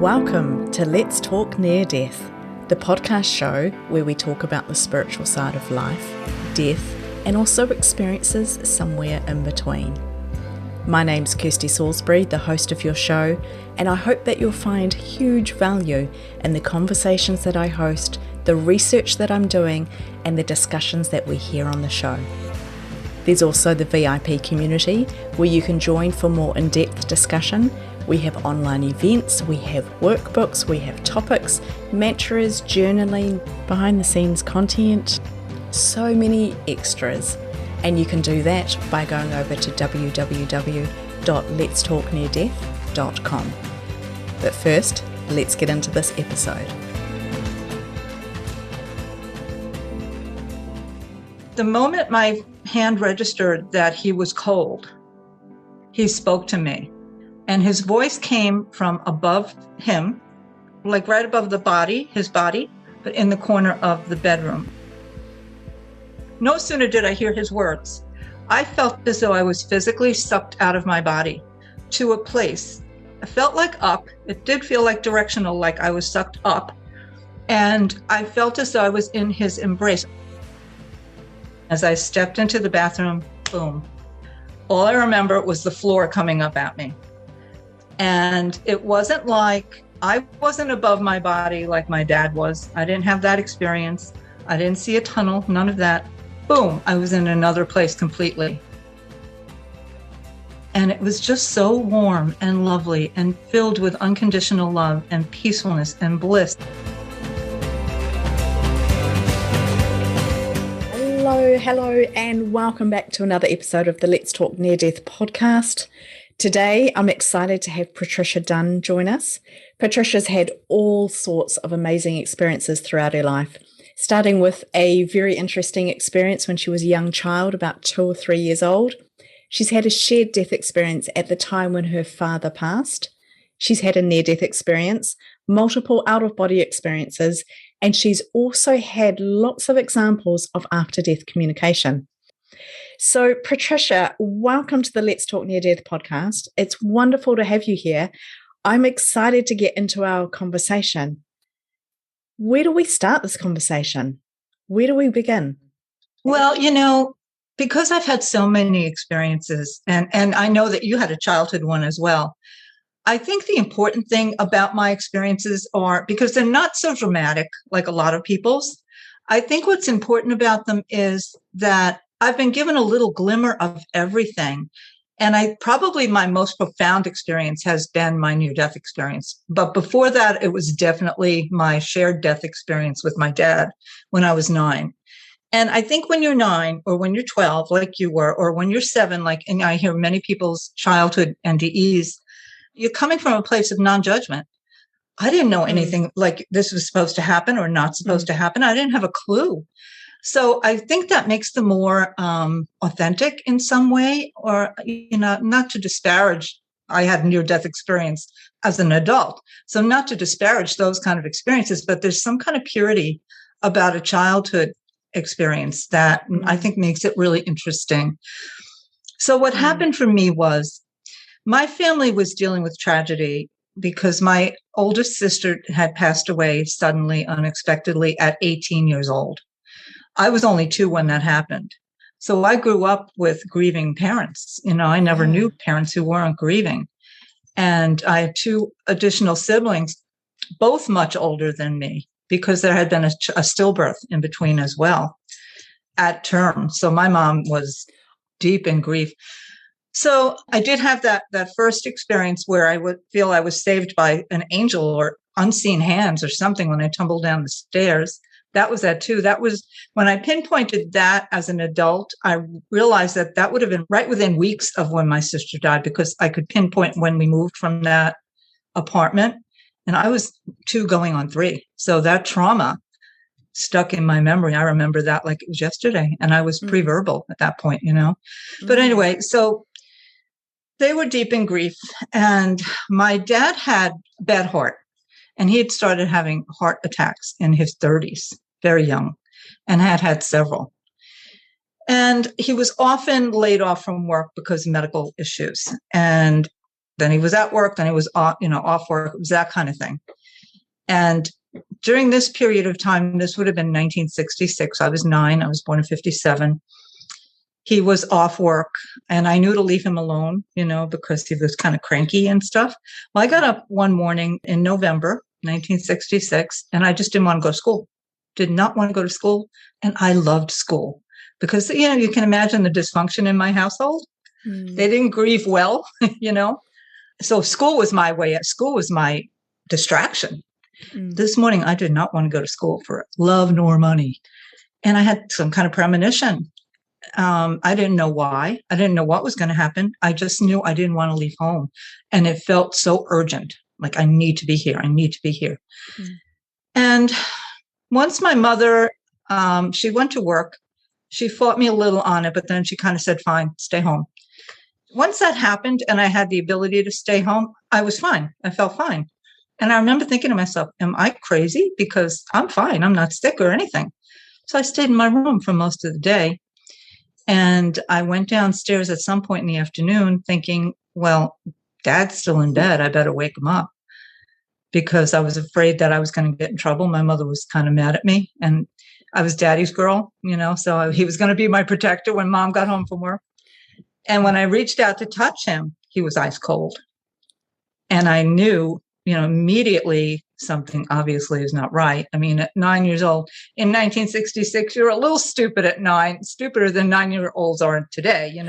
Welcome to Let's Talk Near Death, the podcast show where we talk about the spiritual side of life, death, and also experiences somewhere in between. My name's Kirsty Salisbury, the host of your show, and I hope that you'll find huge value in the conversations that I host, the research that I'm doing, and the discussions that we hear on the show. There's also the VIP community where you can join for more in-depth discussion. We have online events, we have workbooks, we have topics, mantras, journaling, behind-the-scenes content, so many extras. And you can do that by going over to www.letstalkneardeath.com. But first, let's get into this episode. The moment my hand registered that he was cold, he spoke to me. And his voice came from above him, like right above the body, his body, but in the corner of the bedroom. No sooner did I hear his words, I felt as though I was physically sucked out of my body to a place. I felt like up. It did feel like directional, like I was sucked up. And I felt as though I was in his embrace. As I stepped into the bathroom, boom. All I remember was the floor coming up at me. And it wasn't like, I wasn't above my body like my dad was. I didn't have that experience. I didn't see a tunnel, none of that. Boom, I was in another place completely. And it was just so warm and lovely and filled with unconditional love and peacefulness and bliss. Hello, and welcome back to another episode of the Let's Talk Near Death podcast. Today, I'm excited to have Patricia Dunn join us. Patricia's had all sorts of amazing experiences throughout her life, starting with a very interesting experience when she was a young child, about 2 or 3 years old. She's had a shared death experience at the time when her father passed. She's had a near-death experience, multiple out-of-body experiences, and she's also had lots of examples of after-death communication. So, Patricia, welcome to the Let's Talk Near Death podcast. It's wonderful to have you here. I'm excited to get into our conversation. Where do we start this conversation? Where do we begin? Well, because I've had so many experiences, and I know that you had a childhood one as well, I think the important thing about my experiences are, because they're not so dramatic like a lot of people's, I think what's important about them is that I've been given a little glimmer of everything. And probably my most profound experience has been my near-death experience. But before that, it was definitely my shared death experience with my dad when I was 9. And I think when you're 9 or when you're 12, like you were, or when you're 7, and I hear many people's childhood NDEs, you're coming from a place of non-judgment. I didn't know anything like this was supposed to happen or not supposed to happen. I didn't have a clue. So I think that makes them more authentic in some way, or, not to disparage. I had a near-death experience as an adult. So not to disparage those kind of experiences, but there's some kind of purity about a childhood experience that I think makes it really interesting. So what happened for me was my family was dealing with tragedy because my oldest sister had passed away suddenly, unexpectedly at 18 years old. I was only 2 when that happened. So I grew up with grieving parents. I never knew parents who weren't grieving. And I had 2 additional siblings, both much older than me, because there had been a stillbirth in between as well at term. So my mom was deep in grief. So I did have that first experience where I would feel I was saved by an angel or unseen hands or something when I tumbled down the stairs. That was that too. That was when I pinpointed that as an adult. I realized that would have been right within weeks of when my sister died, because I could pinpoint when we moved from that apartment. And I was 2 going on 3. So that trauma stuck in my memory. I remember that like it was yesterday. And I was pre-verbal at that point, But anyway, so they were deep in grief. And my dad had a bad heart. And he had started having heart attacks in his 30s, very young, and had several. And he was often laid off from work because of medical issues. And then he was at work, then he was off, off work. It was that kind of thing. And during this period of time, this would have been 1966. I was 9. I was born in 57. He was off work, and I knew to leave him alone, because he was kind of cranky and stuff. Well, I got up one morning in November 1966, and I just didn't want to go to school. Did not want to go to school. And I loved school because, you can imagine the dysfunction in my household. They didn't grieve well, So school was my way. School was my distraction. This morning, I did not want to go to school for love nor money. And I had some kind of premonition. I didn't know why. I didn't know what was going to happen. I just knew I didn't want to leave home. And it felt so urgent. Like, I need to be here. I need to be here. And once my mother, she went to work, she fought me a little on it, but then she kind of said, fine, stay home. Once that happened and I had the ability to stay home, I was fine. I felt fine. And I remember thinking to myself, am I crazy? Because I'm fine. I'm not sick or anything. So I stayed in my room for most of the day. And I went downstairs at some point in the afternoon thinking, well, Dad's still in bed. I better wake him up, because I was afraid that I was going to get in trouble. My mother was kind of mad at me, and I was Daddy's girl, so he was going to be my protector when Mom got home from work. And when I reached out to touch him, he was ice cold. And I knew, immediately something obviously is not right. I mean, at 9 years old, in 1966, you're a little stupid at 9, stupider than 9-year-olds are today,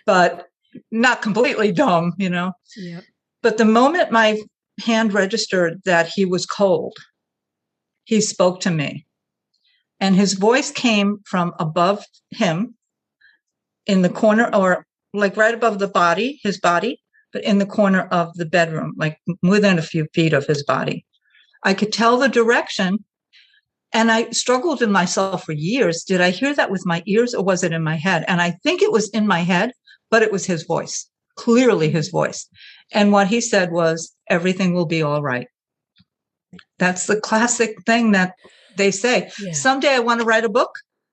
but not completely dumb, Yep. But the moment my hand registered that he was cold, he spoke to me. And his voice came from above him in the corner, or like right above his body, but in the corner of the bedroom, like within a few feet of his body. I could tell the direction, and I struggled in myself for years. Did I hear that with my ears, or was it in my head? And I think it was in my head, but it was his voice, clearly his voice. And what he said was, everything will be all right. That's the classic thing that they say. Yeah. Someday I want to write a book.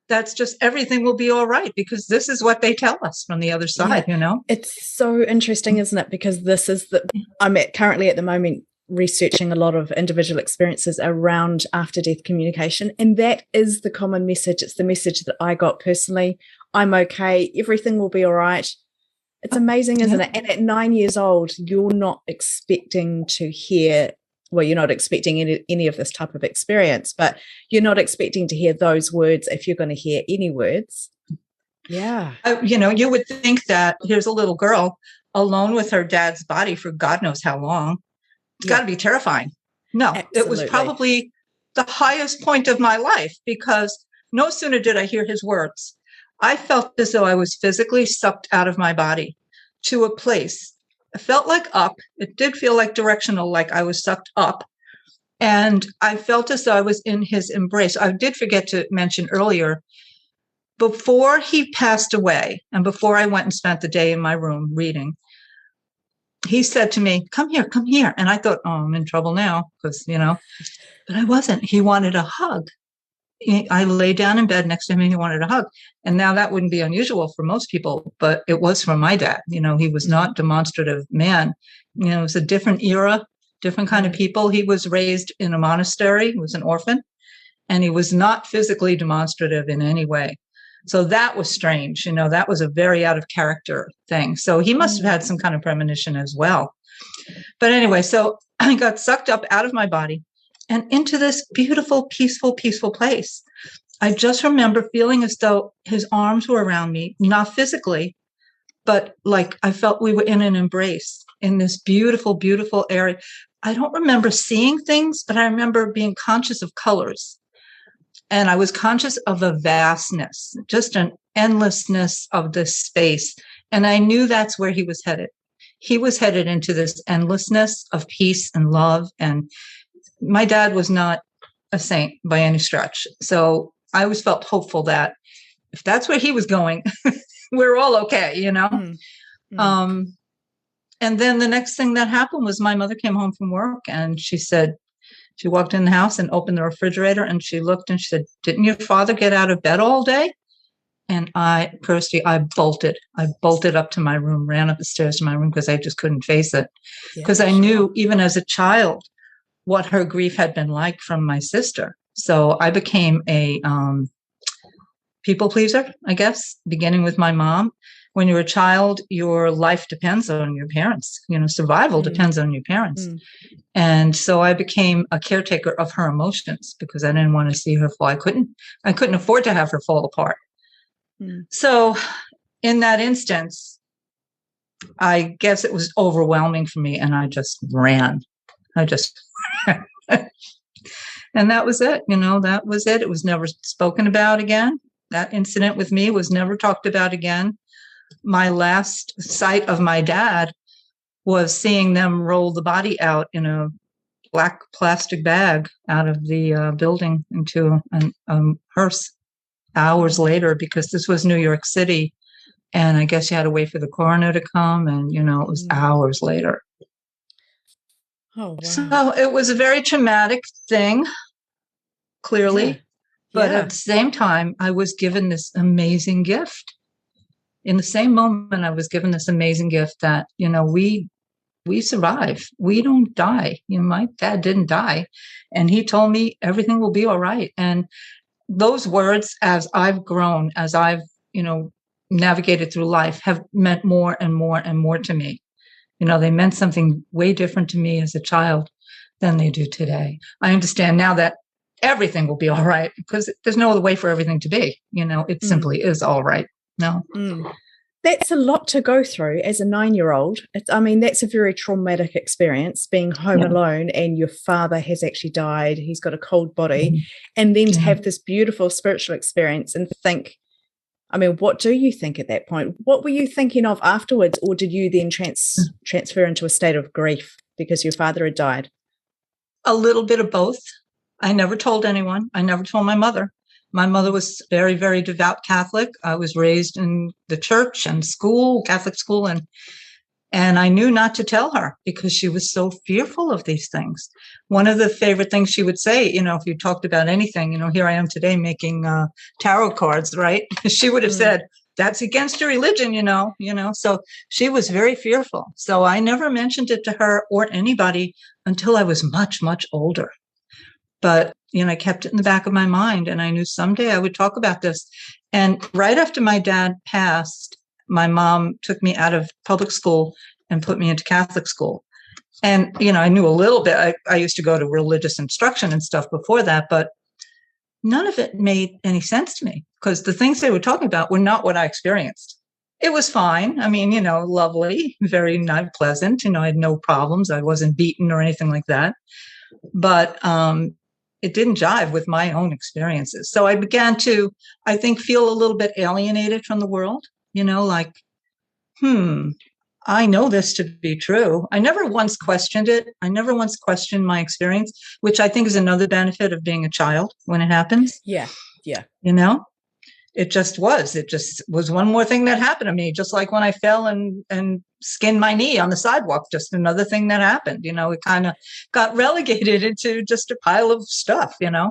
That's just, everything will be all right, because this is what they tell us from the other side, It's so interesting, isn't it? Because this is I'm currently at the moment researching a lot of individual experiences around after-death communication. And that is the common message. It's the message that I got personally. I'm okay. Everything will be all right. It's amazing, isn't it? And at 9 years old, you're not expecting to hear, well, you're not expecting any of this type of experience, but you're not expecting to hear those words if you're going to hear any words. Yeah. You would think that here's a little girl alone with her dad's body for God knows how long. It's got to be terrifying. No, Absolutely. It was probably the highest point of my life, because no sooner did I hear his words, I felt as though I was physically sucked out of my body to a place. It felt like up. It did feel like directional, like I was sucked up. And I felt as though I was in his embrace. I did forget to mention earlier, before he passed away and before I went and spent the day in my room reading, he said to me, come here, come here. And I thought, oh, I'm in trouble now, because, but I wasn't. He wanted a hug. I lay down in bed next to him and he wanted a hug. And now that wouldn't be unusual for most people, but it was for my dad. He was not demonstrative man. It was a different era, different kind of people. He was raised in a monastery. He was an orphan, and he was not physically demonstrative in any way. So that was strange. That was a very out of character thing. So he must have had some kind of premonition as well. But anyway, so I got sucked up out of my body and into this beautiful, peaceful, peaceful place. I just remember feeling as though his arms were around me, not physically, but like I felt we were in an embrace in this beautiful, beautiful area. I don't remember seeing things, but I remember being conscious of colors. And I was conscious of a vastness, just an endlessness of this space. And I knew that's where he was headed. He was headed into this endlessness of peace and love. And my dad was not a saint by any stretch. So I always felt hopeful that if that's where he was going, we're all okay, Mm-hmm. And then the next thing that happened was my mother came home from work, and she said, she walked in the house and opened the refrigerator, and she looked and she said, didn't your father get out of bed all day? and Kirsty, I bolted up to my room, ran up the stairs to my room because I just couldn't face it. Because I knew even as a child what her grief had been like from my sister. So I became a people pleaser, I guess, beginning with my mom. When you're a child, your life depends on your parents. Survival depends on your parents. And so I became a caretaker of her emotions because I didn't want to see her fall. I couldn't afford to have her fall apart. So in that instance, I guess it was overwhelming for me, and I just ran. And that was it. That was it. It was never spoken about again. That incident with me was never talked about again. My last sight of my dad was seeing them roll the body out in a black plastic bag out of the building into a hearse hours later, because this was New York City. And I guess you had to wait for the coroner to come, and, it was hours later. Oh, wow. So it was a very traumatic thing, clearly. Yeah. But at the same time, I was given this amazing gift. In the same moment, I was given this amazing gift that, we survive. We don't die. My dad didn't die. And he told me everything will be all right. And those words, as I've grown, as I've, navigated through life, have meant more and more and more to me. They meant something way different to me as a child than they do today. I understand now that everything will be all right, because there's no other way for everything to be. It simply is all right. No. That's a lot to go through as a 9-year-old. That's a very traumatic experience, being home alone and your father has actually died. He's got a cold body. And then to have this beautiful spiritual experience and think, what do you think at that point? What were you thinking of afterwards? Or did you then transfer into a state of grief because your father had died? A little bit of both. I never told anyone. I never told my mother. My mother was very, very devout Catholic. I was raised in the church and school, Catholic school, and I knew not to tell her because she was so fearful of these things. One of the favorite things she would say, if you talked about anything, here I am today making tarot cards, right? She would have said, that's against your religion, So she was very fearful. So I never mentioned it to her or anybody until I was much, much older. But, I kept it in the back of my mind, and I knew someday I would talk about this. And right after my dad passed, my mom took me out of public school and put me into Catholic school. And, I knew a little bit. I used to go to religious instruction and stuff before that, but none of it made any sense to me because the things they were talking about were not what I experienced. It was fine. Lovely, very nice, pleasant. I had no problems. I wasn't beaten or anything like that. But it didn't jive with my own experiences. So I began to, I think, feel a little bit alienated from the world, I know this to be true. I never once questioned it. I never once questioned my experience, which I think is another benefit of being a child when it happens. Yeah. It just was one more thing that happened to me, just like when I fell and skinned my knee on the sidewalk, just another thing that happened. It kind of got relegated into just a pile of stuff, Yeah.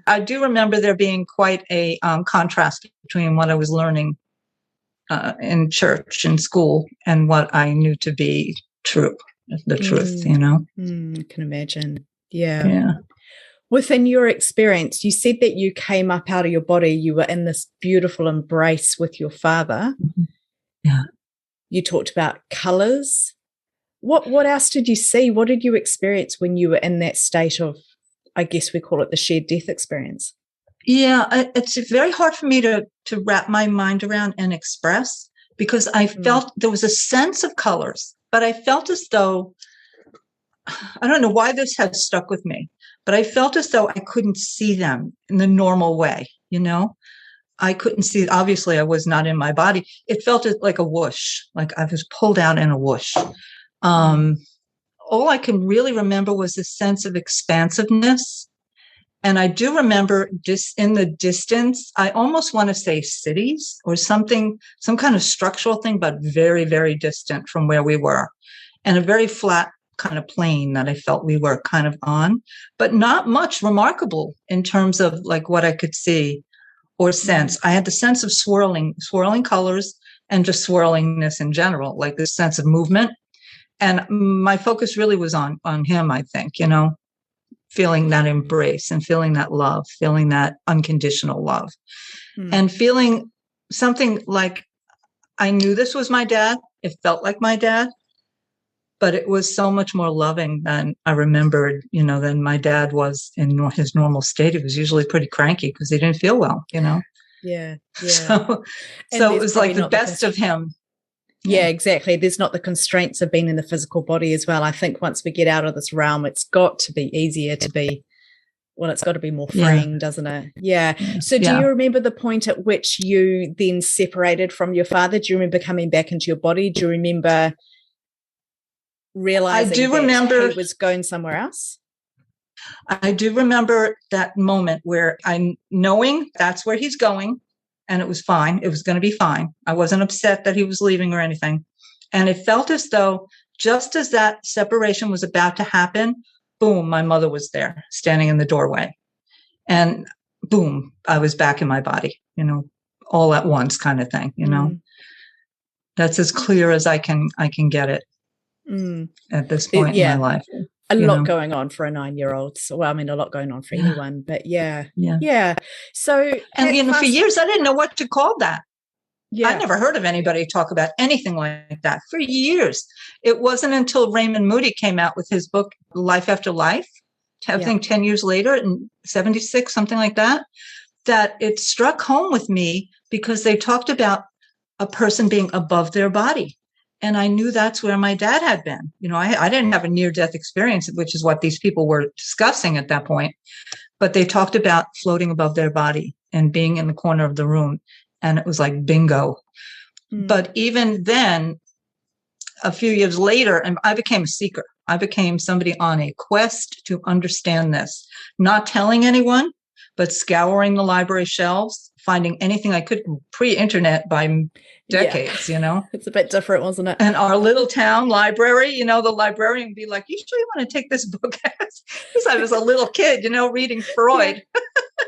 I do remember there being quite a contrast between what I was learning in church and school and what I knew to be true, the truth, I can imagine. Yeah. Within your experience, you said that you came up out of your body, you were in this beautiful embrace with your father. Yeah. You talked about colors. What else did you see? What did you experience when you were in that state of, I guess we call it the shared death experience? Yeah, it's very hard for me to wrap my mind around and express, because I felt there was a sense of colors, but I felt as though, I don't know why this has stuck with me, but I felt as though I couldn't see them in the normal way, I couldn't see, obviously I was not in my body. It felt like a whoosh, like I was pulled out in a whoosh. All I can really remember was the sense of expansiveness. And I do remember in the distance, I almost want to say cities or something, some kind of structural thing, but very, very distant from where we were, and a very flat kind of plane that I felt we were kind of on, but not much remarkable in terms of like what I could see. or sense. I had the sense of swirling colors and just swirlingness in general, like this sense of movement. And my focus really was on him, I think, you know, feeling that embrace and feeling that love, feeling that unconditional love, and feeling something like I knew this was my dad. It felt like my dad, but it was so much more loving than I remembered, you know, than my dad was in his normal state. He was usually pretty cranky because he didn't feel well, you know? Yeah. So it was like the best of him. Yeah, exactly. There's not the constraints of being in the physical body as well. I think once we get out of this realm, it's got to be easier to be, well, it's got to be more freeing, doesn't it? Yeah. So do you remember the point at which you then separated from your father? Do you remember coming back into your body? Do you remember realizing that he was going somewhere else? I do remember that moment where I'm knowing that's where he's going, and it was fine. It was going to be fine. I wasn't upset that he was leaving or anything. And it felt as though just as that separation was about to happen, boom, my mother was there standing in the doorway. And boom, I was back in my body, you know, all at once kind of thing, you know. That's as clear as I can get it at this point in my life. A lot going on for a 9-year-old. So, well, I mean, a lot going on for anyone, but yeah. So, and you know, for years, I didn't know what to call that. I never heard of anybody talk about anything like that for years. It wasn't until Raymond Moody came out with his book, Life After Life, I think 10 years later in 76, something like that, that it struck home with me because they talked about a person being above their body. And I knew that's where my dad had been. You know, I didn't have a near-death experience, which is what these people were discussing at that point. But they talked about floating above their body and being in the corner of the room. And it was like bingo. But even then, a few years later, and I became a seeker. I became somebody on a quest to understand this, not telling anyone, but scouring the library shelves, finding anything I could pre-internet by decades, you know. It's a bit different, wasn't it? And our little town library, you know, the librarian would be like, you sure you want to take this book? Because I was a little kid, you know, reading Freud.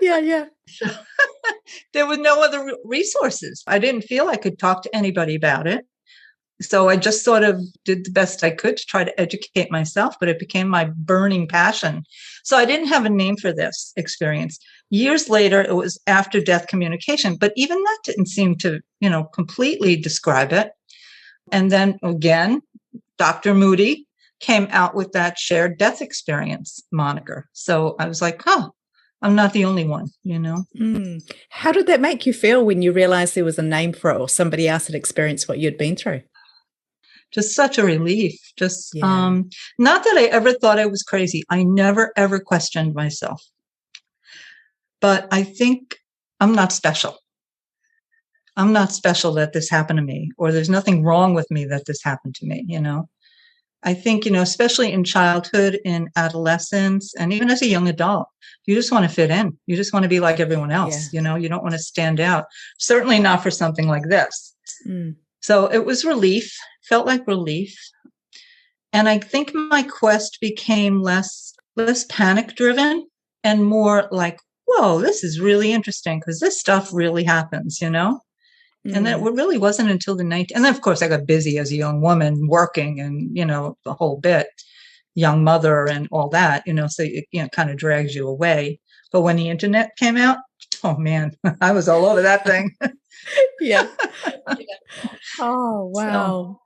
So, there were no other resources. I didn't feel I could talk to anybody about it. So I just sort of did the best I could to try to educate myself, but it became my burning passion. So I didn't have a name for this experience. Years later, it was after death communication, but even that didn't seem to, you know, completely describe it. And then again, Dr. Moody came out with that shared death experience moniker. So I was like, oh, I'm not the only one, you know. How did that make you feel when you realized there was a name for it or somebody else had experienced what you'd been through? Just such a relief. Just not that I ever thought I was crazy. I never, ever questioned myself. But I think I'm not special. I'm not special that this happened to me, or there's nothing wrong with me that this happened to me, you know. I think, you know, especially in childhood, in adolescence, and even as a young adult, you just want to fit in. You just want to be like everyone else, you know. You don't want to stand out. Certainly not for something like this. So it was relief, felt like relief. And I think my quest became less panic driven and more like, whoa, this is really interesting because this stuff really happens, you know? And then it really wasn't until the 19th. And then, of course, I got busy as a young woman working and, you know, the whole bit, young mother and all that, you know, so it, you know, kind of drags you away. But when the internet came out, oh, man, I was all over that thing. Oh, wow.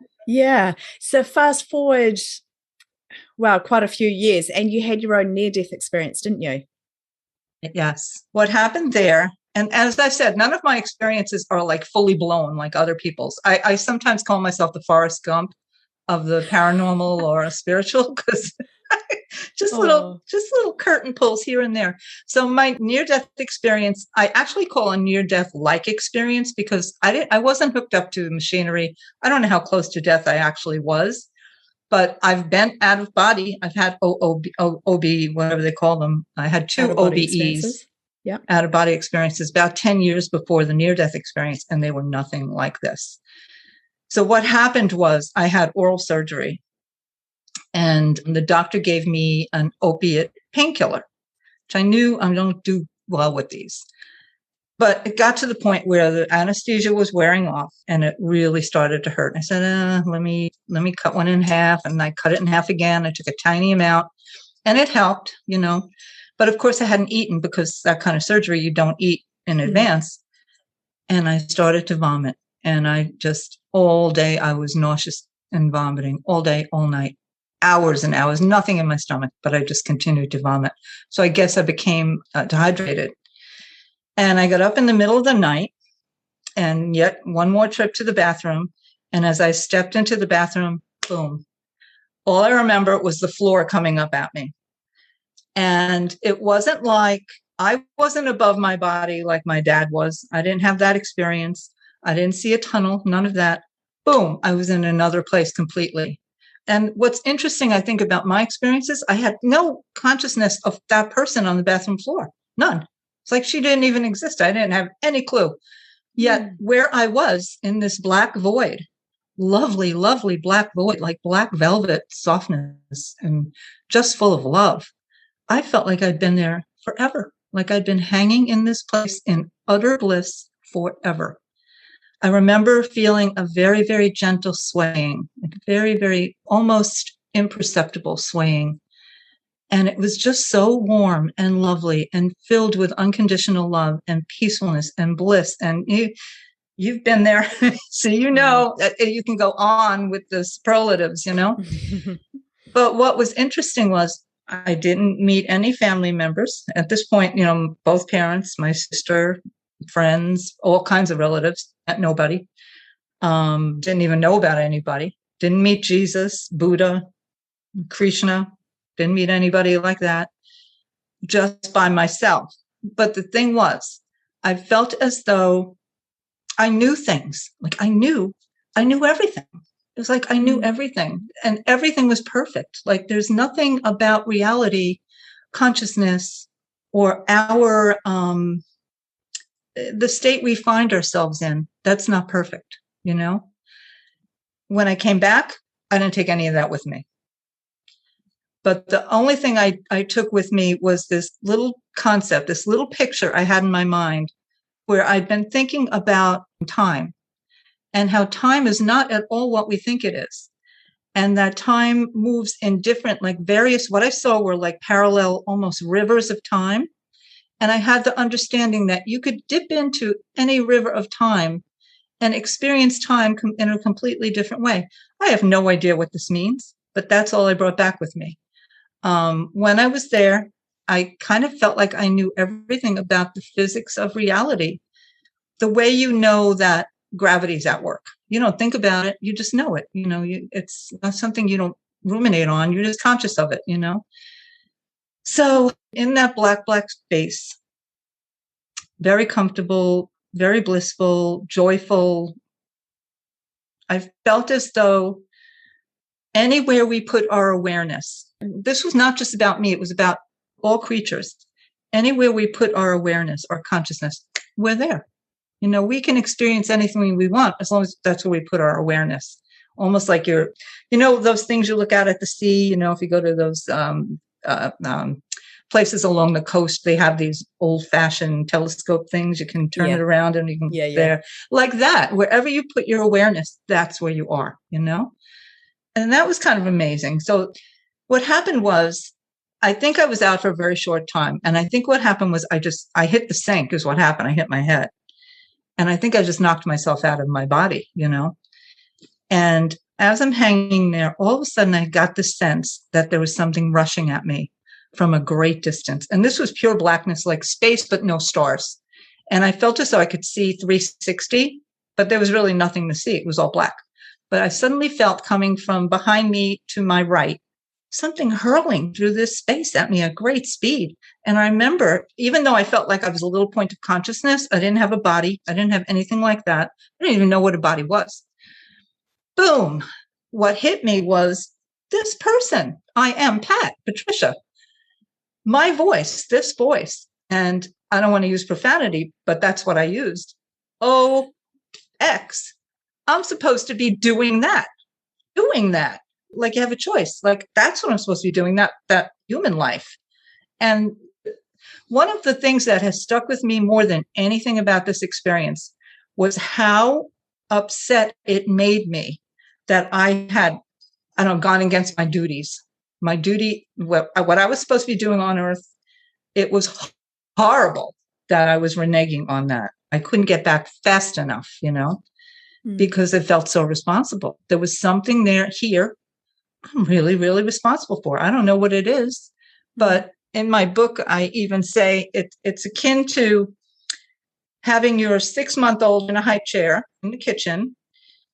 So fast forward, wow, quite a few years, and you had your own near-death experience, didn't you? Yes. What happened there, and as I said, none of my experiences are like fully blown like other people's. I sometimes call myself the Forrest Gump of the paranormal or spiritual because just little curtain pulls here and there. So my near-death experience, I actually call a near-death-like experience because I wasn't hooked up to the machinery. I don't know how close to death I actually was, but I've been out of body. I've had OB, whatever they call them. I had 2 OBEs, out of body experiences, about 10 years before the near-death experience, and they were nothing like this. So what happened was I had oral surgery, and the doctor gave me an opiate painkiller, which I knew I don't do well with these. But it got to the point where the anesthesia was wearing off and it really started to hurt. I said, let me cut one in half. And I cut it in half again. I took a tiny amount and it helped, But of course I hadn't eaten, because that kind of surgery, you don't eat in advance. And I started to vomit. And all day I was nauseous and vomiting, all day, all night, hours and hours, nothing in my stomach, but I just continued to vomit. So I guess I became dehydrated. And I got up in the middle of the night, and yet one more trip to the bathroom. And as I stepped into the bathroom, boom, all I remember was the floor coming up at me. And it wasn't like I wasn't above my body like my dad was. I didn't have that experience. I didn't see a tunnel, none of that. Boom, I was in another place completely. And what's interesting, I think, about my experiences, I had no consciousness of that person on the bathroom floor. None. It's like she didn't even exist. I didn't have any clue. Yet where I was in this black void, lovely, lovely black void, like black velvet softness and just full of love, I felt like I'd been there forever, like I'd been hanging in this place in utter bliss forever. I remember feeling a very, very gentle swaying, like very, very almost imperceptible swaying. And it was just so warm and lovely and filled with unconditional love and peacefulness and bliss. And you've been there, so you can go on with the superlatives, But what was interesting was I didn't meet any family members. At this point, both parents, my sister, friends, all kinds of relatives, nobody. Didn't even know about anybody. Didn't meet Jesus, Buddha, Krishna. Didn't meet anybody like that, just by myself. But the thing was, I felt as though I knew things. Like I knew everything. It was like I knew everything, and everything was perfect. Like there's nothing about reality, consciousness, or our the state we find ourselves in. That's not perfect, When I came back, I didn't take any of that with me. But the only thing I took with me was this little concept, this little picture I had in my mind, where I'd been thinking about time and how time is not at all what we think it is. And that time moves in different, like various, what I saw were like parallel, almost rivers of time. And I had the understanding that you could dip into any river of time and experience time in a completely different way. I have no idea what this means, but that's all I brought back with me. When I was there, I kind of felt like I knew everything about the physics of reality. The way that gravity's at work. You don't think about it, you just know it. It's not something you don't ruminate on. You're just conscious of it, So in that black space, very comfortable, very blissful, joyful, I felt as though anywhere we put our awareness, this was not just about me, it was about all creatures. Anywhere we put our awareness, our consciousness, we're there. We can experience anything we want as long as that's where we put our awareness. Almost like those things you look at the sea, if you go to those places along the coast, they have these old-fashioned telescope things. You can turn it around and you can there. Like that, wherever you put your awareness, that's where you are, And that was kind of amazing. So what happened was, I think I was out for a very short time. And I think what happened was I hit the sink is what happened. I hit my head. And I think I just knocked myself out of my body, And as I'm hanging there, all of a sudden I got the sense that there was something rushing at me from a great distance. And this was pure blackness, like space, but no stars. And I felt as though I could see 360, but there was really nothing to see. It was all black. But I suddenly felt coming from behind me to my right, something hurling through this space at me at great speed. And I remember, even though I felt like I was a little point of consciousness, I didn't have a body. I didn't have anything like that. I didn't even know what a body was. Boom. What hit me was this person. I am Patricia. My voice, this voice. And I don't want to use profanity, but that's what I used. OX. I'm supposed to be doing that. Like you have a choice. Like that's what I'm supposed to be doing, that human life. And one of the things that has stuck with me more than anything about this experience was how upset it made me that I had, I don't know, gone against my duties. My duty, what I was supposed to be doing on earth, it was horrible that I was reneging on that. I couldn't get back fast enough, because it felt so responsible. There was something here I'm really, really responsible for. I don't know what it is, but in my book, I even say it's akin to having your 6-month-old in a high chair in the kitchen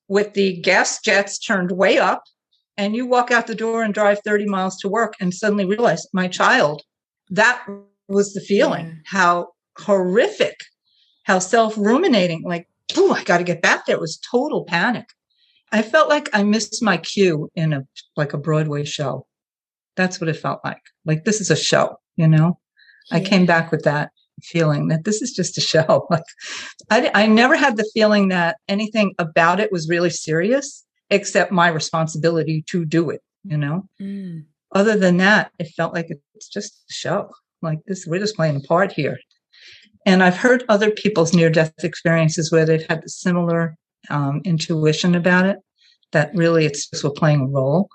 with the gas jets turned way up, and you walk out the door and drive 30 miles to work and suddenly realize, my child, that was the feeling. Yeah. How horrific, how self-ruminating, like, oh, I got to get back there. It was total panic. I felt like I missed my cue in a Broadway show. That's what it felt like. Like, this is a show, Yeah. I came back with that feeling that this is just a show. Like, I never had the feeling that anything about it was really serious, except my responsibility to do it, Other than that, it felt like it's just a show. Like, this, we're just playing a part here. And I've heard other people's near-death experiences where they've had the similar intuition about it, that really it's just we're playing a role.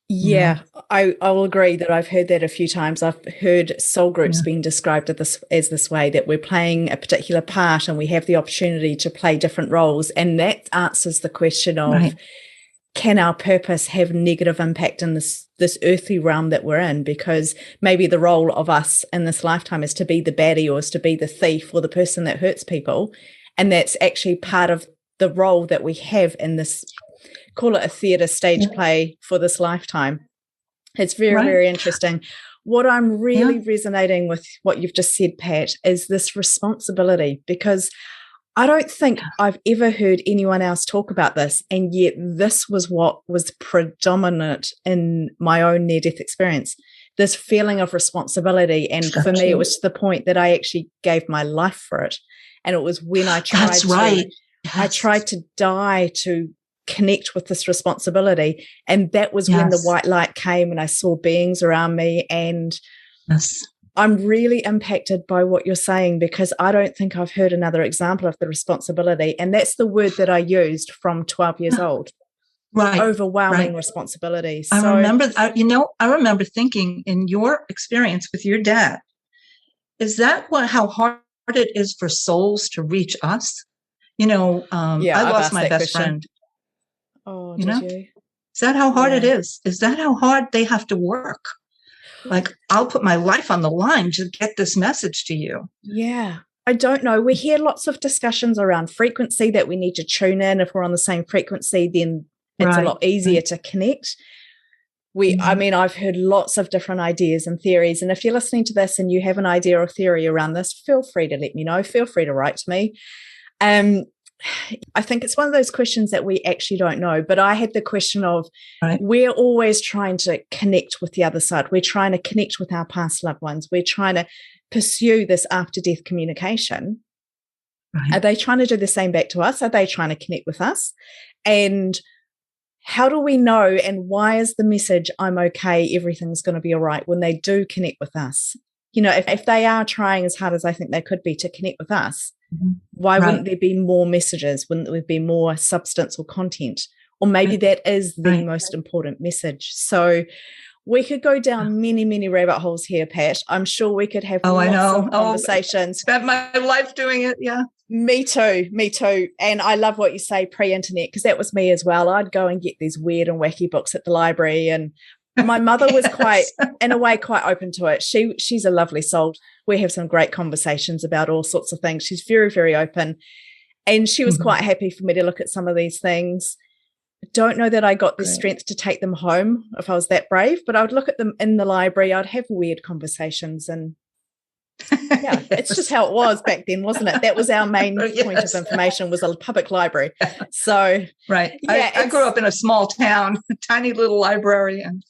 Yeah, I will agree that I've heard that a few times. I've heard soul groups being described as this way, that we're playing a particular part and we have the opportunity to play different roles. And that answers the question of, can our purpose have negative impact in this earthly realm that we're in? Because maybe the role of us in this lifetime is to be the baddie, or is to be the thief, or the person that hurts people. And that's actually part of the role that we have in this, call it a theatre stage play for this lifetime. It's very, very interesting. What I'm really resonating with what you've just said, Pat, is this responsibility, because I don't think I've ever heard anyone else talk about this, and yet this was what was predominant in my own near-death experience, this feeling of responsibility. And for me, it was to the point that I actually gave my life for it. And it was when I tried I tried to die to connect with this responsibility. And that was when the white light came and I saw beings around me. And I'm really impacted by what you're saying, because I don't think I've heard another example of the responsibility. And that's the word that I used from 12 years old. Overwhelming responsibility. So, I remember thinking, in your experience with your dad, is that how hard it is for souls to reach us? I lost my best friend. Oh, did you? Is that how hard it is? Is that how hard they have to work? Like, I'll put my life on the line to get this message to you. Yeah. I don't know. We hear lots of discussions around frequency, that we need to tune in. If we're on the same frequency, then it's a lot easier to connect. I've heard lots of different ideas and theories. And if you're listening to this and you have an idea or theory around this, feel free to let me know. Feel free to write to me. I think it's one of those questions that we actually don't know, but I had the question of, we're always trying to connect with the other side. We're trying to connect with our past loved ones. We're trying to pursue this after-death communication. Are they trying to do the same back to us? Are they trying to connect with us? And how do we know, and why is the message, I'm okay, everything's going to be all right, when they do connect with us? If they are trying as hard as I think they could be to connect with us, why wouldn't there be more messages? Wouldn't there be more substance or content? Or maybe that is the most important message. So we could go down many, many rabbit holes here, Pat. I'm sure we could have lots of conversations. Spent my life doing it, Me too. And I love what you say, pre-internet, because that was me as well. I'd go and get these weird and wacky books at the library, and my mother was quite open to it. She's a lovely soul. We have some great conversations about all sorts of things. She's very, very open. And she was quite happy for me to look at some of these things. Don't know that I got the strength to take them home if I was that brave, but I would look at them in the library. I'd have weird conversations, and it's just how it was back then, wasn't it? That was our main point of information, was a public library. So I grew up in a small town, a tiny little library, and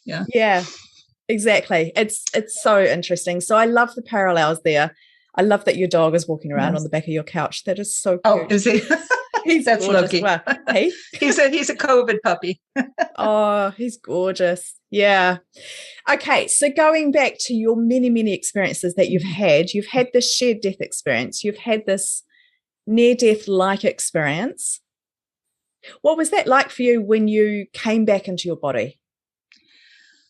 exactly. It's so interesting. So I love the parallels there. I love that your dog is walking around on the back of your couch. That is so cute. Oh, is he? That's Loki. Well, he's a COVID puppy. Oh, he's gorgeous. Yeah. Okay. So going back to your many, many experiences that you've had this shared death experience, you've had this near-death-like experience. What was that like for you when you came back into your body?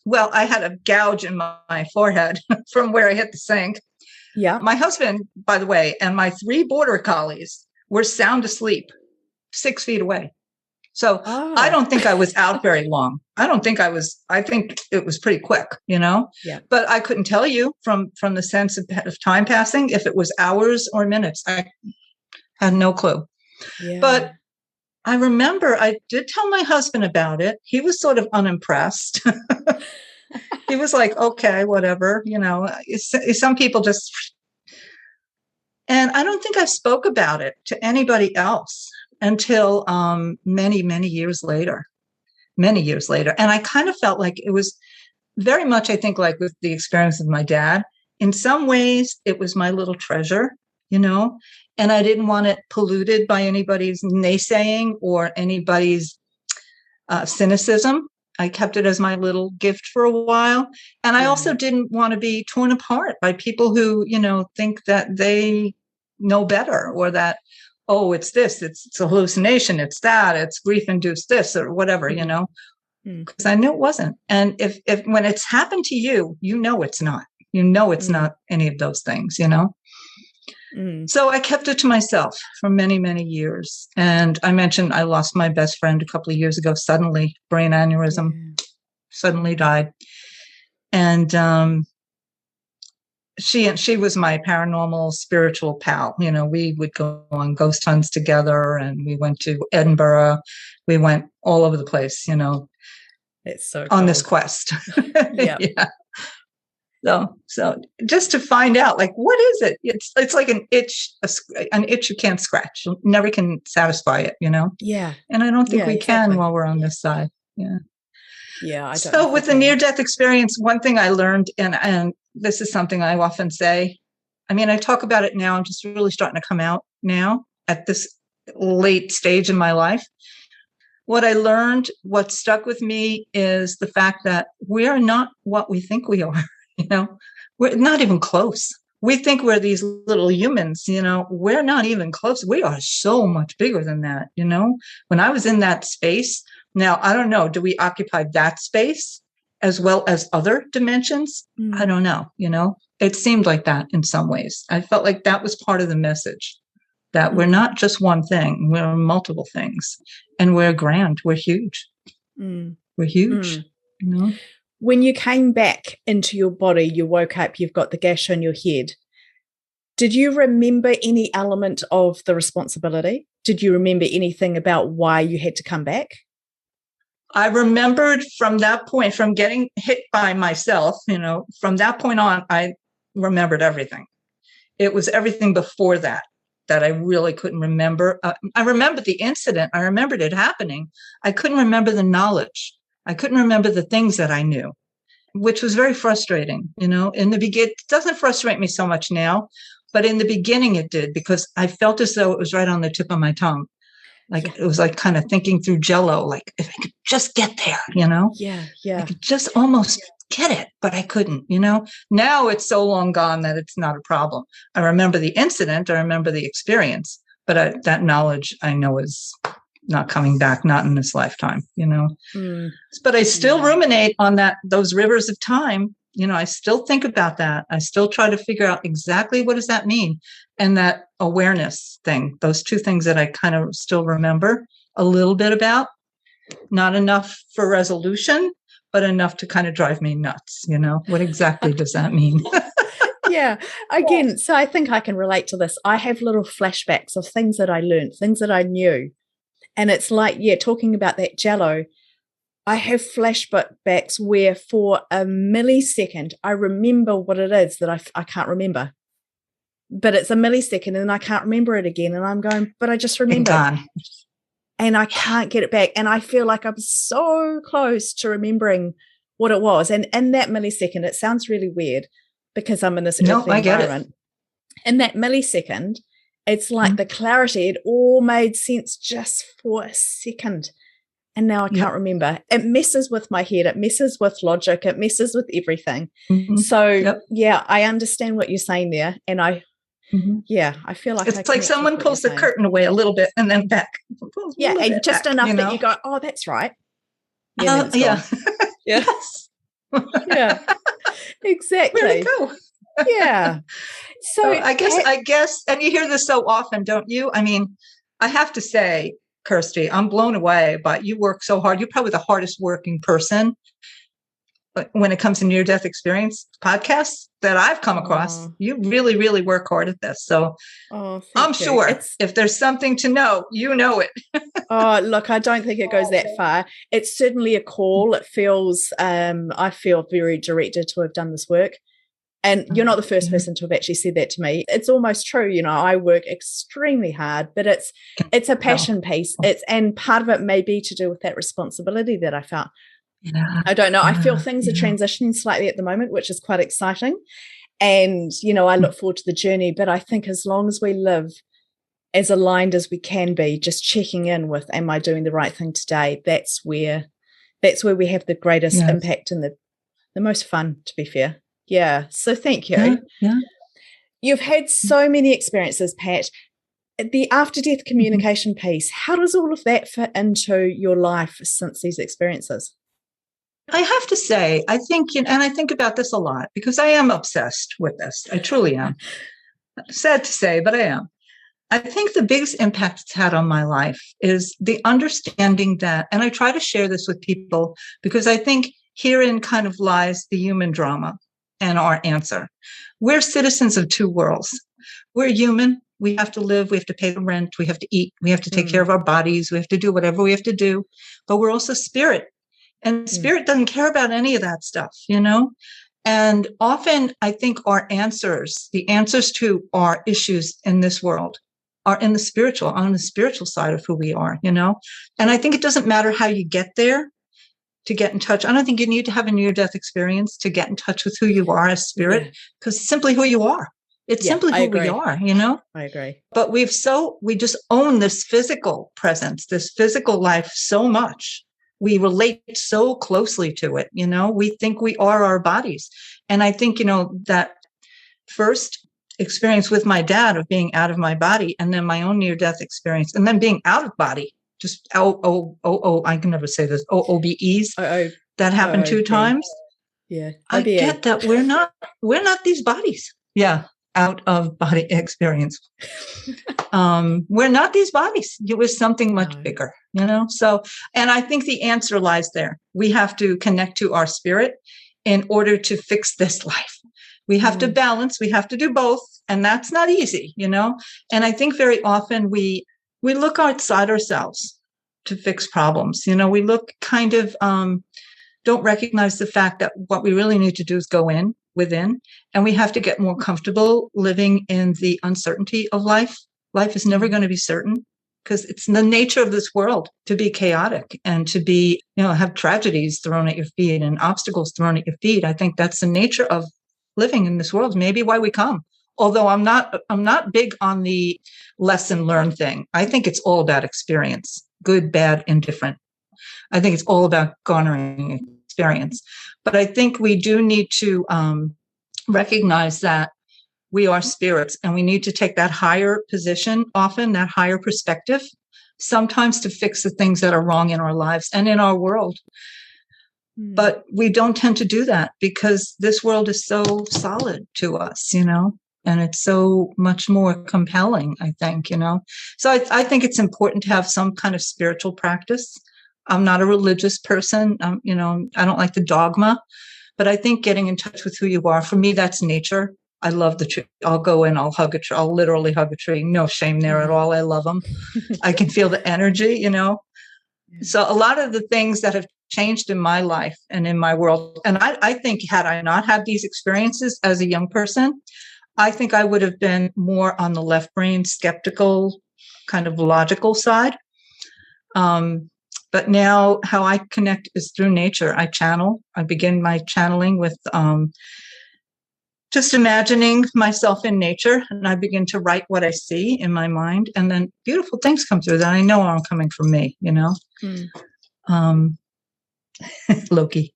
Well, I had a gouge in my forehead from where I hit the sink. Yeah. My husband, by the way, and my 3 border collies were sound asleep 6 feet away. So I don't think I was out very long. I think it was pretty quick, Yeah. But I couldn't tell you from the sense of time passing if it was hours or minutes. I had no clue. Yeah. But I remember I did tell my husband about it. He was sort of unimpressed. He was like, okay, whatever, some people just, and I don't think I spoke about it to anybody else until many, many years later. And I kind of felt like it was very much, I think, like with the experience of my dad. In some ways, it was my little treasure, and I didn't want it polluted by anybody's naysaying or anybody's cynicism. I kept it as my little gift for a while. And I also didn't want to be torn apart by people who, think that they know better, or that, oh, it's this, it's a hallucination, it's that, it's grief-induced this, or whatever, because I knew it wasn't. And if when it's happened to you, it's not. It's not any of those things, So I kept it to myself for many, many years. And I mentioned I lost my best friend a couple of years ago, suddenly, brain aneurysm, suddenly died. And she was my paranormal spiritual pal. We would go on ghost hunts together, and we went to Edinburgh. We went all over the place, It's so on cool. this quest. Yeah. So just to find out, like, what is it? It's like an itch you can't scratch. You never can satisfy it, Yeah. And I don't think we can while we're on this side. Yeah. Yeah. So with the near-death experience, one thing I learned, and this is something I often say, I talk about it now. I'm just really starting to come out now at this late stage in my life. What I learned, what stuck with me, is the fact that we are not what we think we are. We're not even close. We think we're these little humans, we're not even close. We are so much bigger than that, When I was in that space, now, I don't know, do we occupy that space as well as other dimensions? I don't know, It seemed like that in some ways. I felt like that was part of the message, that we're not just one thing, we're multiple things, and we're grand, we're huge. We're huge, When you came back into your body, you woke up, you've got the gash on your head. Did you remember any element of the responsibility? Did you remember anything about why you had to come back? I remembered from that point, from getting hit by myself, from that point on, I remembered everything. It was everything before that I really couldn't remember. I remembered the incident. I remembered it happening. I couldn't remember the knowledge. I couldn't remember the things that I knew, which was very frustrating. In the beginning, it doesn't frustrate me so much now, but in the beginning it did, because I felt as though it was right on the tip of my tongue. It was like kind of thinking through Jello, like if I could just get there, Yeah. I could just almost get it, but I couldn't, Now it's so long gone that it's not a problem. I remember the incident, I remember the experience, but that knowledge I know is not coming back, not in this lifetime, But I still ruminate on those rivers of time. I still think about that. I still try to figure out exactly what does that mean. And that awareness thing, those two things that I kind of still remember a little bit about, not enough for resolution, but enough to kind of drive me nuts. What exactly does that mean? Yeah. Again, so I think I can relate to this. I have little flashbacks of things that I learned, things that I knew. And it's like, talking about that Jello, I have flashbacks where for a millisecond, I remember what it is that I can't remember. But it's a millisecond and I can't remember it again. And I'm going, but I just remembered. And I can't get it back. And I feel like I'm so close to remembering what it was. And in that millisecond, it sounds really weird because I'm in this earthly environment. In that millisecond, it's like the clarity, it all made sense just for a second. and now I can't remember. It messes with my head. It messes with logic. It messes with everything. So yeah, I understand what you're saying there. And I feel like it's like someone pulls the curtain away a little bit and then back. Yeah, and just back, enough that you go, oh, that's right. Yeah. Yes. Yeah. Exactly. Where'd it go? Yeah. So I guess, and you hear this so often, don't you? I mean, I have to say, Kirsty, I'm blown away, but you work so hard. You're probably the hardest working person when it comes to near-death experience podcasts that I've come across. You really, really work hard at this. So I'm sure if there's something to know, you know it. Oh, look, I don't think it goes that far. It's certainly a call. It feels, I feel very directed to have done this work. And you're not the first person to have actually said that to me. It's almost true. You know, I work extremely hard, but it's a passion piece. And part of it may be to do with that responsibility that I felt. Yeah. I don't know. I feel things are transitioning slightly at the moment, which is quite exciting. And, you know, I look forward to the journey, but I think as long as we live as aligned as we can be, just checking in with, am I doing the right thing today? That's where we have the greatest impact and the most fun, to be fair. Yeah. So thank you. Yeah. You've had so many experiences, Pat. The after-death communication piece, how does all of that fit into your life since these experiences? I have to say, I think, and I think about this a lot because I am obsessed with this. I truly am. Sad to say, but I am. I think the biggest impact it's had on my life is the understanding that, and I try to share this with people because I think herein kind of lies the human drama and our answer. We're citizens of two worlds. We're human. We have to live. We have to pay the rent. We have to eat. We have to take care of our bodies. We have to do whatever we have to do. But we're also spirit. And spirit doesn't care about any of that stuff, you know? And often I think the answers to our issues in this world are on the spiritual side of who we are, you know? And I think it doesn't matter how you get there to get in touch. I don't think you need to have a near-death experience to get in touch with who you are as spirit, because it's simply who you are. It's simply who we are, you know? I agree. But we just own this physical presence, this physical life so much. We relate so closely to it, you know? We think we are our bodies. And I think, you know, that first experience with my dad of being out of my body and then my own near-death experience and then being out of body, just I can never say this, OBEs. That happened 2 times. Yeah. I get that we're not these bodies. Yeah. Out of body experience. We're not these bodies. It was something much bigger, you know? So, and I think the answer lies there. We have to connect to our spirit in order to fix this life. We have to balance. We have to do both. And that's not easy, you know? And I think very often we look outside ourselves to fix problems. You know, we look kind of, don't recognize the fact that what we really need to do is go within, and we have to get more comfortable living in the uncertainty of life. Life is never going to be certain because it's the nature of this world to be chaotic and to be, you know, have tragedies thrown at your feet and obstacles thrown at your feet. I think that's the nature of living in this world. Maybe why we come. Although I'm not big on the lesson learned thing. I think it's all about experience, good, bad, indifferent. I think it's all about garnering experience. But I think we do need to recognize that we are spirits and we need to take that higher position, often that higher perspective, sometimes to fix the things that are wrong in our lives and in our world. But we don't tend to do that because this world is so solid to us, you know, and it's so much more compelling, I think, you know. So I think it's important to have some kind of spiritual practice. I'm not a religious person. You know, I don't like the dogma, but I think getting in touch with who you are, for me, that's nature. I love the tree. I'll go in, I'll hug a tree. I'll literally hug a tree. No shame there at all. I love them. I can feel the energy, you know. So a lot of the things that have changed in my life and in my world, and I think had I not had these experiences as a young person, I think I would have been more on the left brain, skeptical, kind of logical side. But now how I connect is through nature. I channel. I begin my channeling with just imagining myself in nature, and I begin to write what I see in my mind, and then beautiful things come through that I know aren't coming from me, you know? Loki.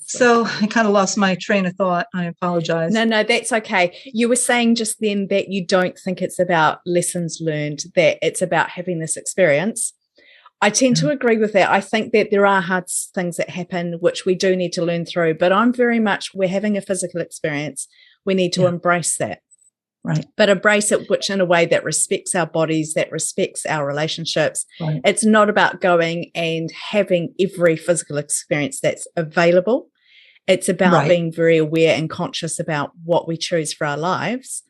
So I kind of lost my train of thought. I apologize. No, that's okay. You were saying just then that you don't think it's about lessons learned, that it's about having this experience. I tend to agree with that. I think that there are hard things that happen, which we do need to learn through, but I'm very much, we're having a physical experience. We need to embrace that. Right. But embrace it, which in a way that respects our bodies, that respects our relationships. Right. It's not about going and having every physical experience that's available. It's about being very aware and conscious about what we choose for our lives.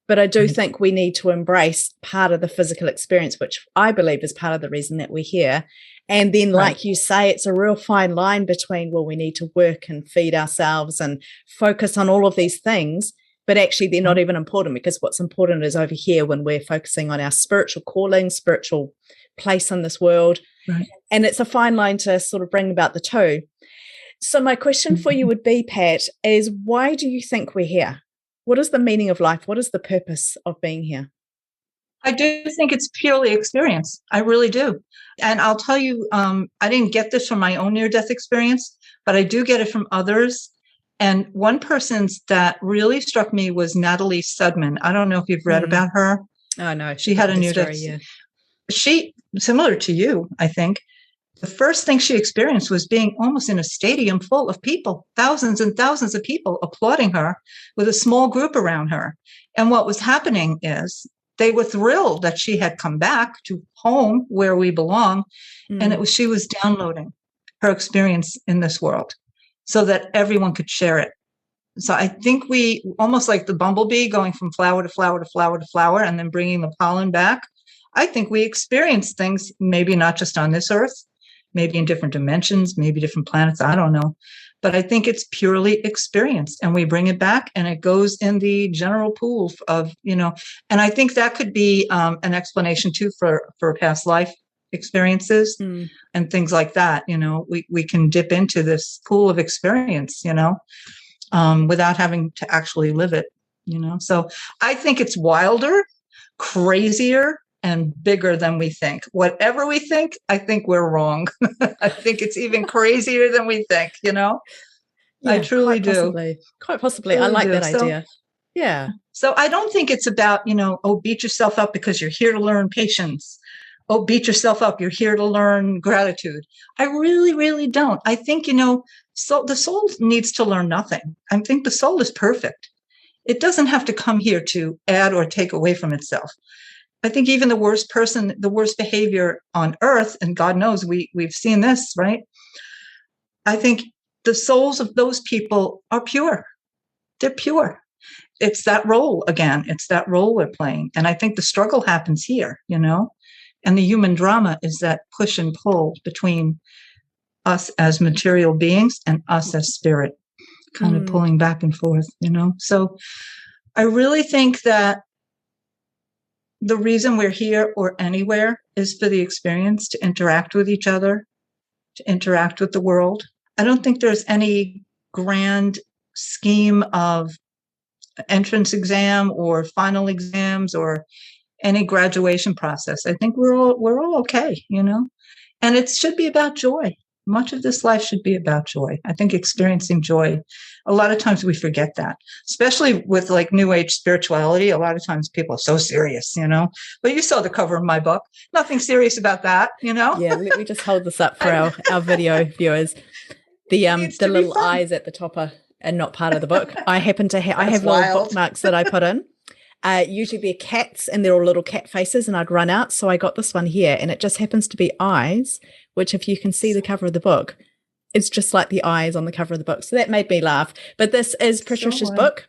But I do think we need to embrace part of the physical experience, which I believe is part of the reason that we're here. And then, like you say, it's a real fine line between, well, we need to work and feed ourselves and focus on all of these things. But actually, they're not even important, because what's important is over here when we're focusing on our spiritual calling, spiritual place in this world. Right. And it's a fine line to sort of bring about the two. So my question for you would be, Pat, is why do you think we're here? What is the meaning of life? What is the purpose of being here? I do think it's purely experience. I really do. And I'll tell you, I didn't get this from my own near-death experience, but I do get it from others. And one person's that really struck me was Natalie Sudman. I don't know if you've read about her. Oh, no. She had a near-death. She, similar to you, I think, the first thing she experienced was being almost in a stadium full of people, thousands and thousands of people applauding her with a small group around her. And what was happening is they were thrilled that she had come back to home where we belong. And she was downloading her experience in this world so that everyone could share it. So I think we, almost like the bumblebee going from flower to flower to flower to flower and then bringing the pollen back, I think we experience things, maybe not just on this earth, maybe in different dimensions, maybe different planets, I don't know. But I think it's purely experienced, and we bring it back and it goes in the general pool of, and I think that could be an explanation too for past life experiences and things like that. We can dip into this pool of experience, without having to actually live it, So I think it's wilder, crazier, and bigger than we think. Whatever we think, I think we're wrong. I think it's even crazier than we think, Yeah, I truly do. Quite possibly. I like that idea. Yeah. So I don't think it's about, beat yourself up because you're here to learn patience. Oh, beat yourself up. You're here to learn gratitude. I really, really don't. I think, so the soul needs to learn nothing. I think the soul is perfect. It doesn't have to come here to add or take away from itself. I think even the worst person, the worst behavior on earth, and God knows we've seen this, right? I think the souls of those people are pure. They're pure. It's that role again. It's that role we're playing. And I think the struggle happens here, and the human drama is that push and pull between us as material beings and us as spirit, kind of pulling back and forth, So I really think that the reason we're here or anywhere is for the experience, to interact with each other, to interact with the world. I don't think there's any grand scheme of entrance exam or final exams or any graduation process. I think we're all okay, and it should be about joy. Much of this life should be about joy. I think experiencing joy, a lot of times we forget that, especially with like New Age spirituality. A lot of times people are so serious, but you saw the cover of my book. Nothing serious about that, Yeah, let me just hold this up for our video viewers. The little eyes at the top are not part of the book. I happen to I have little bookmarks that I put in. Usually they're cats and they're all little cat faces, and I'd run out. So I got this one here, and it just happens to be eyes, which if you can see the cover of the book, it's just like the eyes on the cover of the book. So that made me laugh. But this is Patricia's book.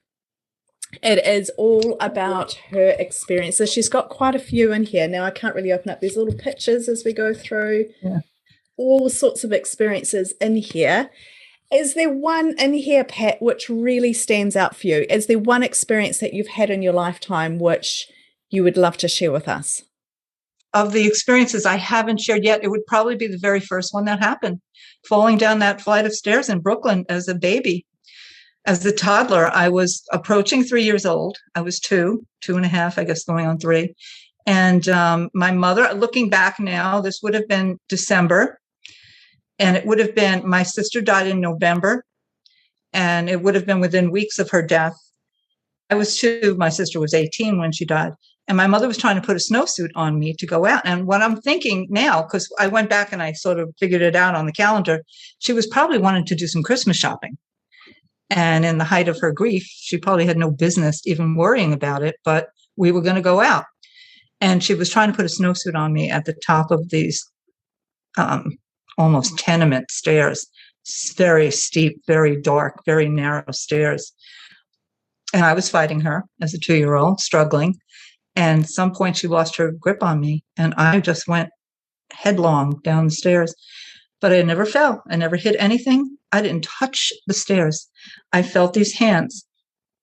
It is all about her experiences. She's got quite a few in here. Now I can't really open up these little pictures as we go through. Yeah. All sorts of experiences in here. Is there one in here, Pat, which really stands out for you? Is there one experience that you've had in your lifetime which you would love to share with us? Of the experiences I haven't shared yet, it would probably be the very first one that happened. Falling down that flight of stairs in Brooklyn as a baby. As a toddler, I was approaching 3 years old. I was 2.5, I guess, going on 3. And my mother, looking back now, this would have been December. And it would have been, my sister died in November, and it would have been within weeks of her death. I was 2, my sister was 18 when she died. And my mother was trying to put a snowsuit on me to go out. And what I'm thinking now, because I went back and I sort of figured it out on the calendar, she was probably wanting to do some Christmas shopping. And in the height of her grief, she probably had no business even worrying about it, but we were going to go out. And she was trying to put a snowsuit on me at the top of these almost tenement stairs, very steep, very dark, very narrow stairs. And I was fighting her as a 2-year-old, struggling. And at some point she lost her grip on me, and I just went headlong down the stairs. But I never fell. I never hit anything. I didn't touch the stairs. I felt these hands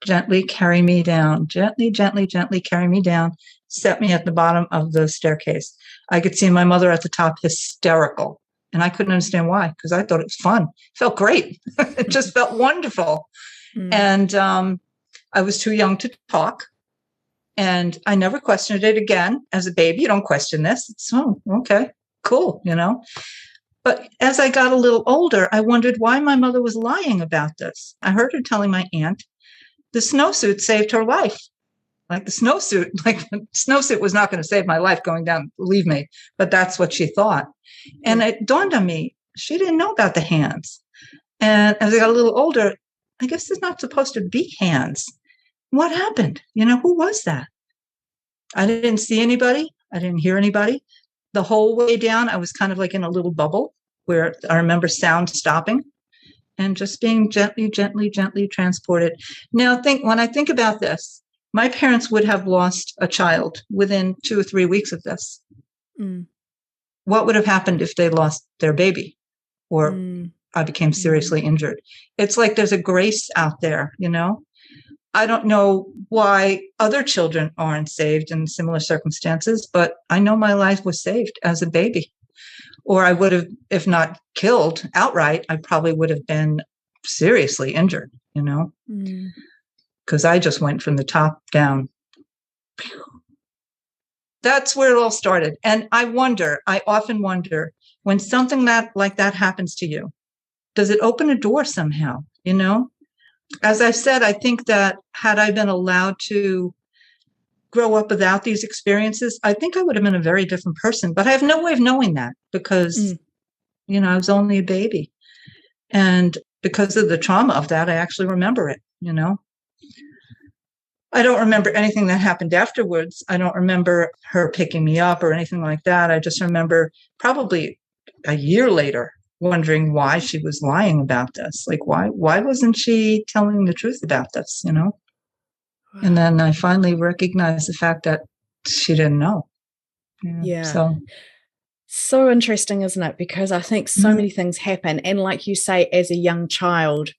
gently carry me down, gently, gently, gently carry me down, set me at the bottom of the staircase. I could see my mother at the top, hysterical. And I couldn't understand why, because I thought it was fun. It felt great. It just felt wonderful. And I was too young to talk. And I never questioned it again. As a baby, you don't question this. It's, oh, okay, cool, you know. But as I got a little older, I wondered why my mother was lying about this. I heard her telling my aunt the snowsuit saved her life. Like the snowsuit was not going to save my life going down, believe me. But that's what she thought. And it dawned on me, she didn't know about the hands. And as I got a little older, I guess there's not supposed to be hands. What happened? You know, who was that? I didn't see anybody. I didn't hear anybody. The whole way down, I was kind of like in a little bubble where I remember sound stopping and just being gently, gently, gently transported. Now, when I think about this, my parents would have lost a child within 2 or 3 weeks of this. What would have happened if they lost their baby or I became seriously injured? It's like there's a grace out there, you know? I don't know why other children aren't saved in similar circumstances, but I know my life was saved as a baby. Or I would have, if not killed outright, I probably would have been seriously injured, you know? Because I just went from the top down. That's where it all started. And I often wonder, when something like that happens to you, does it open a door somehow, you know? As I said, I think that had I been allowed to grow up without these experiences, I think I would have been a very different person. But I have no way of knowing that because, you know, I was only a baby. And because of the trauma of that, I actually remember it, you know. I don't remember anything that happened afterwards. I don't remember her picking me up or anything like that. I just remember probably a year later wondering why she was lying about this. Like, why wasn't she telling the truth about this, you know? Wow. And then I finally recognized the fact that she didn't know. Yeah. So interesting, isn't it? Because I think so many things happen. And like you say, as a young child,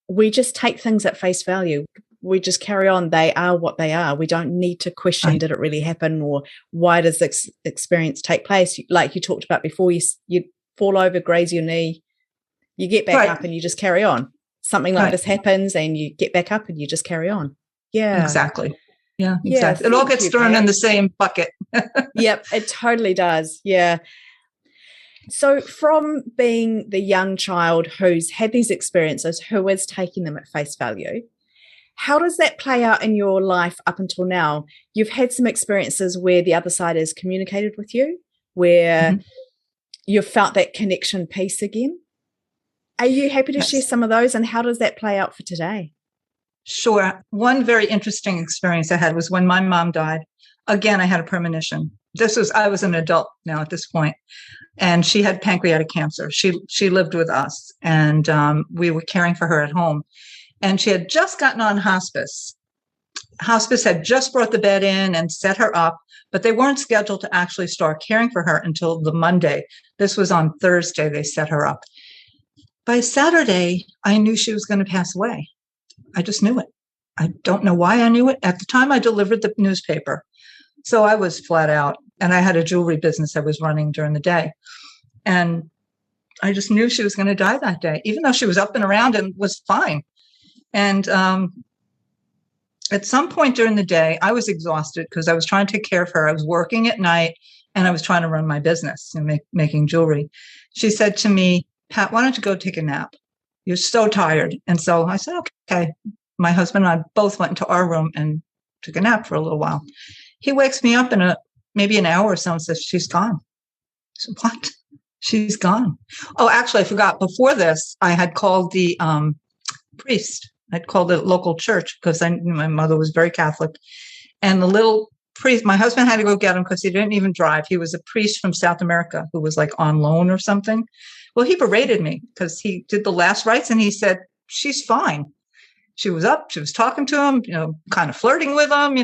we just take things at face value. We just carry on. They are what they are. We don't need to question, did it really happen? Or why does this experience take place? Like you talked about before, you fall over, graze your knee, you get back up and you just carry on. Something like this happens and you get back up and you just carry on. Yeah. Exactly. Yeah, exactly. It all gets thrown in the same bucket. Yep, it totally does. Yeah. So from being the young child who's had these experiences, who is taking them at face value, how does that play out in your life up until now? You've had some experiences where the other side has communicated with you, where you've felt that connection piece again. Are you happy to share some of those, and how does that play out for today? Sure. One very interesting experience I had was when my mom died. Again, I had a premonition. I was an adult now at this point, and she had pancreatic cancer. She lived with us, and we were caring for her at home. And she had just gotten on hospice. Hospice had just brought the bed in and set her up, but they weren't scheduled to actually start caring for her until the Monday. This was on Thursday, they set her up. By Saturday, I knew she was going to pass away. I just knew it. I don't know why I knew it. At the time, I delivered the newspaper. So I was flat out, and I had a jewelry business I was running during the day. And I just knew she was going to die that day, even though she was up and around and was fine. And at some point during the day, I was exhausted because I was trying to take care of her. I was working at night and I was trying to run my business and making jewelry. She said to me, Pat, why don't you go take a nap? You're so tired. And so I said, okay. My husband and I both went into our room and took a nap for a little while. He wakes me up in maybe an hour or so and says, she's gone. I said, what? She's gone. Oh, actually, I forgot. Before this, I had called the priest. I'd called the local church because my mother was very Catholic. And the little priest, my husband had to go get him because he didn't even drive. He was a priest from South America who was like on loan or something. Well, he berated me because he did the last rites and he said, she's fine. She was up, she was talking to him, kind of flirting with him,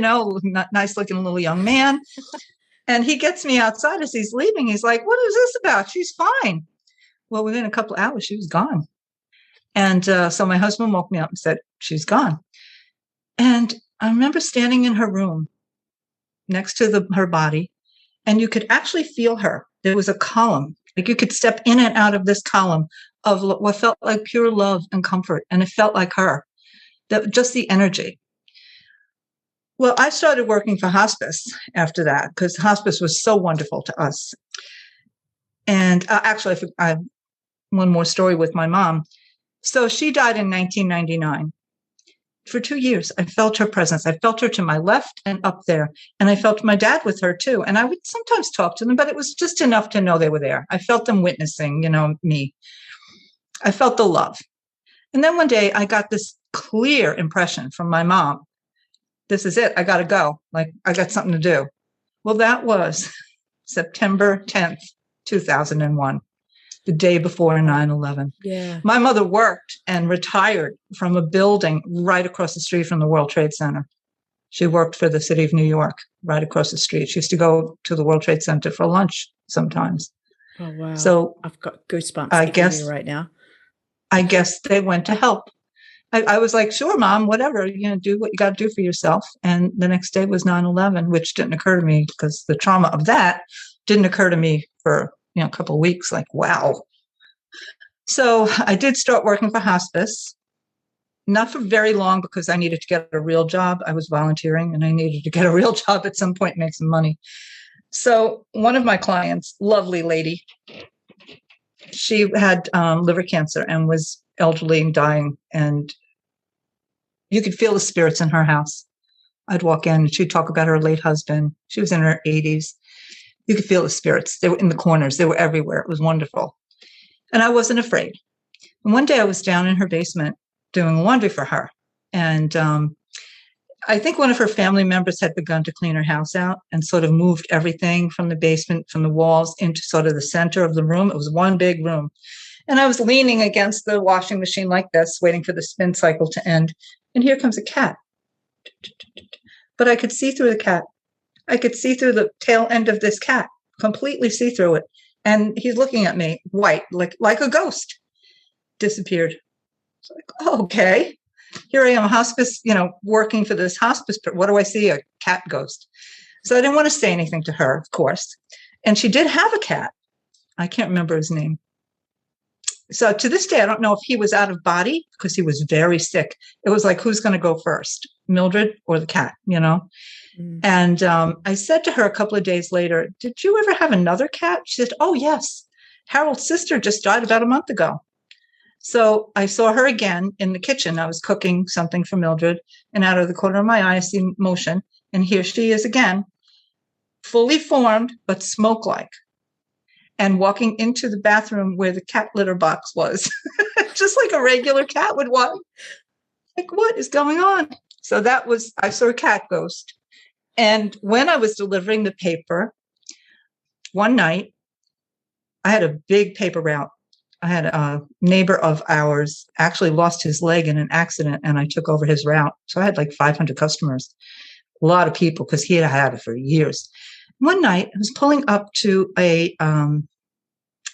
nice looking little young man. And he gets me outside as he's leaving. He's like, what is this about? She's fine. Well, within a couple of hours, she was gone. And so my husband woke me up and said, she's gone. And I remember standing in her room next to her body, and you could actually feel her. There was a column, like you could step in and out of this column of what felt like pure love and comfort. And it felt like her, just the energy. Well, I started working for hospice after that because hospice was so wonderful to us. And actually, I have one more story with my mom. So she died in 1999. For 2 years, I felt her presence. I felt her to my left and up there. And I felt my dad with her, too. And I would sometimes talk to them, but it was just enough to know they were there. I felt them witnessing, me. I felt the love. And then one day I got this clear impression from my mom. This is it. I got to go. Like, I got something to do. Well, that was September 10th, 2001, the day before 9/11. Yeah. My mother worked and retired from a building right across the street from the World Trade Center. She worked for the city of New York right across the street. She used to go to the World Trade Center for lunch sometimes. Oh, wow. So I've got goosebumps right now. I guess they went to help. I was like, sure, Mom, whatever, do what you got to do for yourself. And the next day was 9/11, which didn't occur to me because the trauma of that didn't occur to me for, a couple of weeks. Like, wow. So I did start working for hospice, not for very long because I needed to get a real job. I was volunteering and I needed to get a real job at some point and make some money. So one of my clients, lovely lady, she had liver cancer and was elderly and dying, and you could feel the spirits in her house. I'd walk in and she'd talk about her late husband. She was in her 80s. You could feel the spirits. They were in the corners. They were everywhere. It was wonderful. And I wasn't afraid. And one day I was down in her basement doing laundry for her. And I think one of her family members had begun to clean her house out and sort of moved everything from the basement, from the walls into sort of the center of the room. It was one big room. And I was leaning against the washing machine like this, waiting for the spin cycle to end. And here comes a cat. But I could see through the cat. I could see through the tail end of this cat, completely see through it. And he's looking at me, white, like a ghost. Disappeared. It's like, oh, okay. Here I am, hospice, working for this hospice. But what do I see? A cat ghost. So I didn't want to say anything to her, of course. And she did have a cat. I can't remember his name. So to this day, I don't know if he was out of body because he was very sick. It was like, who's going to go first, Mildred or the cat, Mm. And I said to her a couple of days later, did you ever have another cat? She said, oh, yes. Harold's sister just died about a month ago. So I saw her again in the kitchen. I was cooking something for Mildred, and out of the corner of my eye, I see motion. And here she is again, fully formed, but smoke-like, and walking into the bathroom where the cat litter box was, just like a regular cat would walk. Like, what is going on? So I saw a cat ghost. And when I was delivering the paper, one night, I had a big paper route. I had a neighbor of ours actually lost his leg in an accident, and I took over his route. So I had like 500 customers, a lot of people, because he had had it for years. One night, I was pulling up to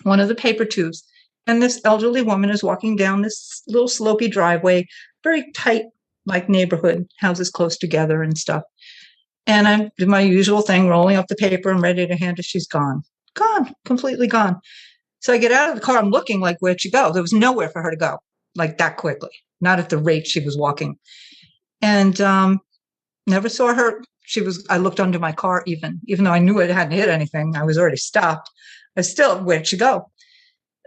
one of the paper tubes, and this elderly woman is walking down this little slopey driveway, very tight, like neighborhood, houses close together and stuff. And I did my usual thing, rolling up the paper and ready to hand it. She's gone, completely gone. So I get out of the car. I'm looking like, where'd she go? There was nowhere for her to go, like that quickly, not at the rate she was walking. And Never saw her. I looked under my car even though I knew it hadn't hit anything. I was already stopped. Where'd she go?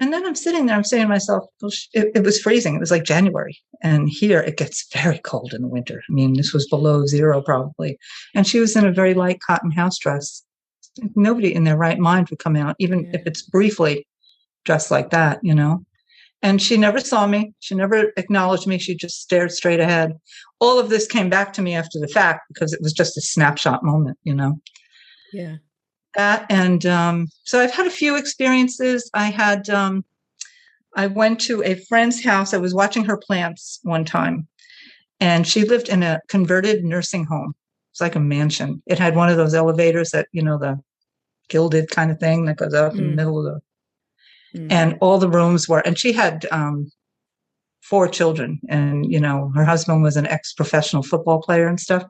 And then I'm sitting there, I'm saying to myself, well, it was freezing. It was like January. And here it gets very cold in the winter. I mean, this was below zero probably. And she was in a very light cotton house dress. Nobody in their right mind would come out, even if it's briefly dressed like that, And she never saw me. She never acknowledged me. She just stared straight ahead. All of this came back to me after the fact because it was just a snapshot moment, Yeah. That. And so I've had a few experiences. I went to a friend's house. I was watching her plants one time, and she lived in a converted nursing home. It's like a mansion. It had one of those elevators that, the gilded kind of thing that goes up in the middle of and all the rooms were, and she had 4 children, and, her husband was an ex-professional football player and stuff.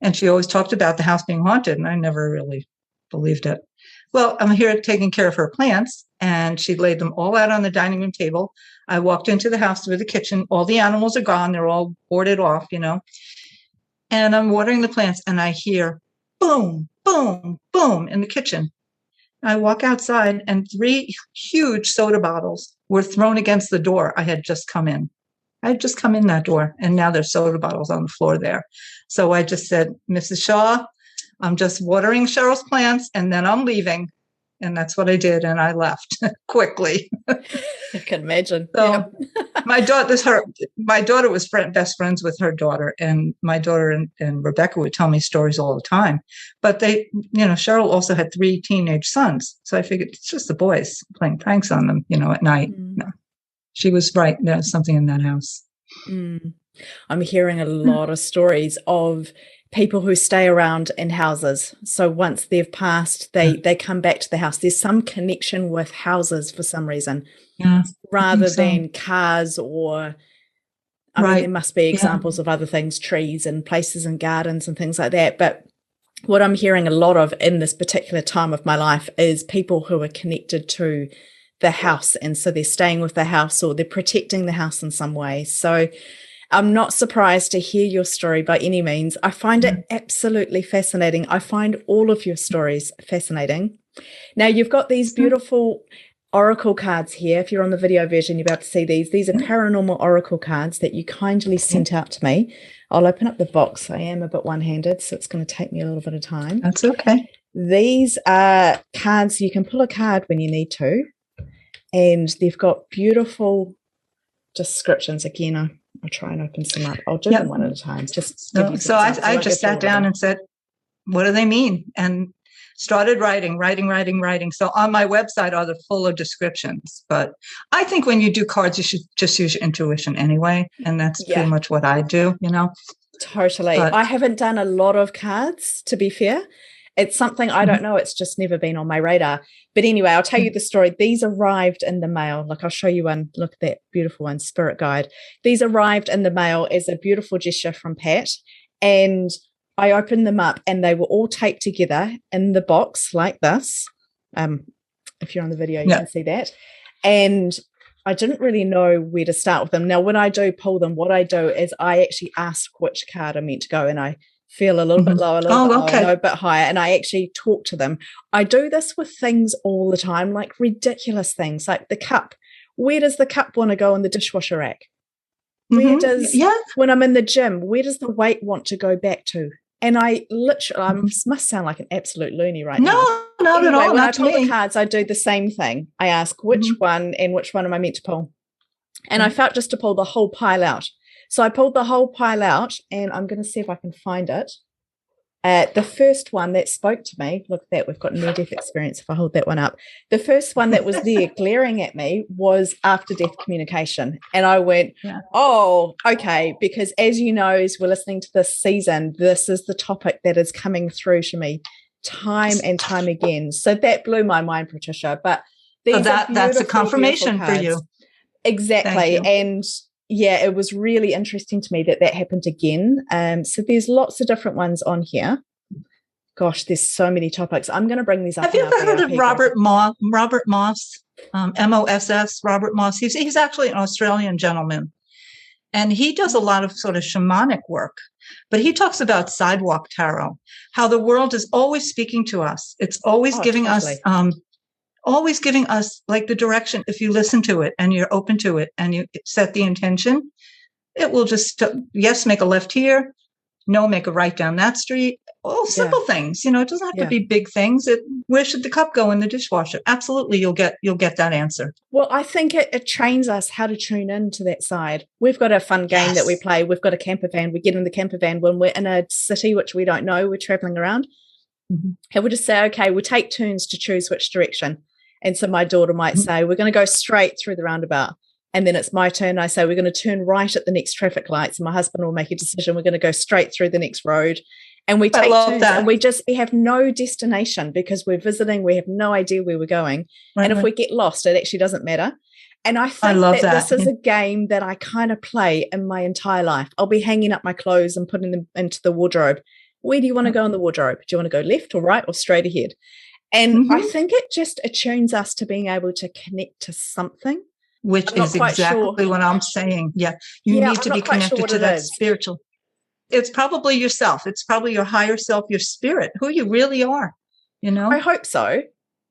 And she always talked about the house being haunted, and I never really believed it. Well, I'm here taking care of her plants, and she laid them all out on the dining room table. I walked into the house through the kitchen. All the animals are gone. They're all boarded off, and I'm watering the plants, and I hear boom, boom, boom in the kitchen. I walk outside, and 3 huge soda bottles were thrown against the door I had just come in. I had just come in that door, and now there's soda bottles on the floor there. So I just said, Mrs. Shaw, I'm just watering Cheryl's plants, and then I'm leaving. And that's what I did, and I left quickly. I can imagine. So my daughter was best friends with her daughter, and my daughter and Rebecca would tell me stories all the time. But Cheryl also had 3 teenage sons, so I figured it's just the boys playing pranks on them, at night. No, she was right. There's something in that house. I'm hearing a lot of stories of people who stay around in houses. So once they've passed, they come back to the house. There's some connection with houses for some reason, rather than cars or, I mean, there must be examples of other things, trees and places and gardens and things like that. But what I'm hearing a lot of in this particular time of my life is people who are connected to the house. And so they're staying with the house, or they're protecting the house in some way. So I'm not surprised to hear your story by any means. I find it absolutely fascinating. I find all of your stories fascinating. Now, you've got these beautiful oracle cards here. If you're on the video version, you'll be able to see these. These are paranormal oracle cards that you kindly sent out to me. I'll open up the box. I am a bit one-handed, so it's going to take me a little bit of time. That's okay. These are cards. You can pull a card when you need to, and they've got beautiful descriptions. Again, I'll try and open some up. I'll do them one at a time. So I just sat down and said, what do they mean? And started writing. So on my website are the fuller descriptions. But I think when you do cards, you should just use your intuition anyway. And that's pretty much what I do, Totally. But I haven't done a lot of cards, to be fair. It's something I don't know. It's just never been on my radar. But anyway, I'll tell you the story. These arrived in the mail. Like, I'll show you one. Look at that beautiful one, Spirit Guide. These arrived in the mail as a beautiful gesture from Pat. And I opened them up, and they were all taped together in the box like this. If you're on the video, you can see that. And I didn't really know where to start with them. Now, when I do pull them, what I do is I actually ask which card I'm meant to go, and I feel a little bit lower, a little bit lower, a bit higher, and I actually talk to them. I do this with things all the time, like ridiculous things, like the cup. Where does the cup want to go in the dishwasher rack? Where does, when I'm in the gym, where does the weight want to go back to? And I literally, must sound like an absolute loony right now. No, not at all. When I pull the cards, I do the same thing. I ask which one and which one am I meant to pull? And I felt just to pull the whole pile out. So I pulled the whole pile out, and I'm going to see if I can find it. The first one that spoke to me, look at that, we've got near-death experience if I hold that one up. The first one that was there glaring at me was after-death communication. And I went, oh, okay, because as you know, as we're listening to this season, this is the topic that is coming through to me time and time again. So that blew my mind, Patricia. But that's a confirmation for you. Exactly. And yeah, it was really interesting to me that happened again. So there's lots of different ones on here. Gosh, there's so many topics. I'm going to bring these up. Have you ever heard of Robert Moss? M-O-S-S, Robert Moss. He's actually an Australian gentleman. And he does a lot of sort of shamanic work, but he talks about sidewalk tarot, how the world is always speaking to us. It's always always giving us like the direction. If you listen to it and you're open to it and you set the intention, it will just, yes, make a left here. No, make a right down that street. All simple things, it doesn't have to be big things. Where should the cup go in the dishwasher? Absolutely. You'll get that answer. Well, I think it trains us how to tune into that side. We've got a fun game that we play. We've got a camper van. We get in the camper van when we're in a city, which we don't know. We're traveling around. Mm-hmm. And we'll just say, okay, we'll take turns to choose which direction. And so my daughter might say, we're going to go straight through the roundabout. And then it's my turn. I say, we're going to turn right at the next traffic lights. And my husband will make a decision. We're going to go straight through the next road. And we take turns. And we have no destination because we're visiting. We have no idea where we're going. Right. And if we get lost, it actually doesn't matter. And I think that this is a game that I kind of play in my entire life. I'll be hanging up my clothes and putting them into the wardrobe. Where do you want to go in the wardrobe? Do you want to go left or right or straight ahead? And I think it just attunes us to being able to connect to something. Which is exactly what I'm saying. Yeah. You need to be connected to that spiritual. It's probably yourself. It's probably your higher self, your spirit, who you really are, I hope so.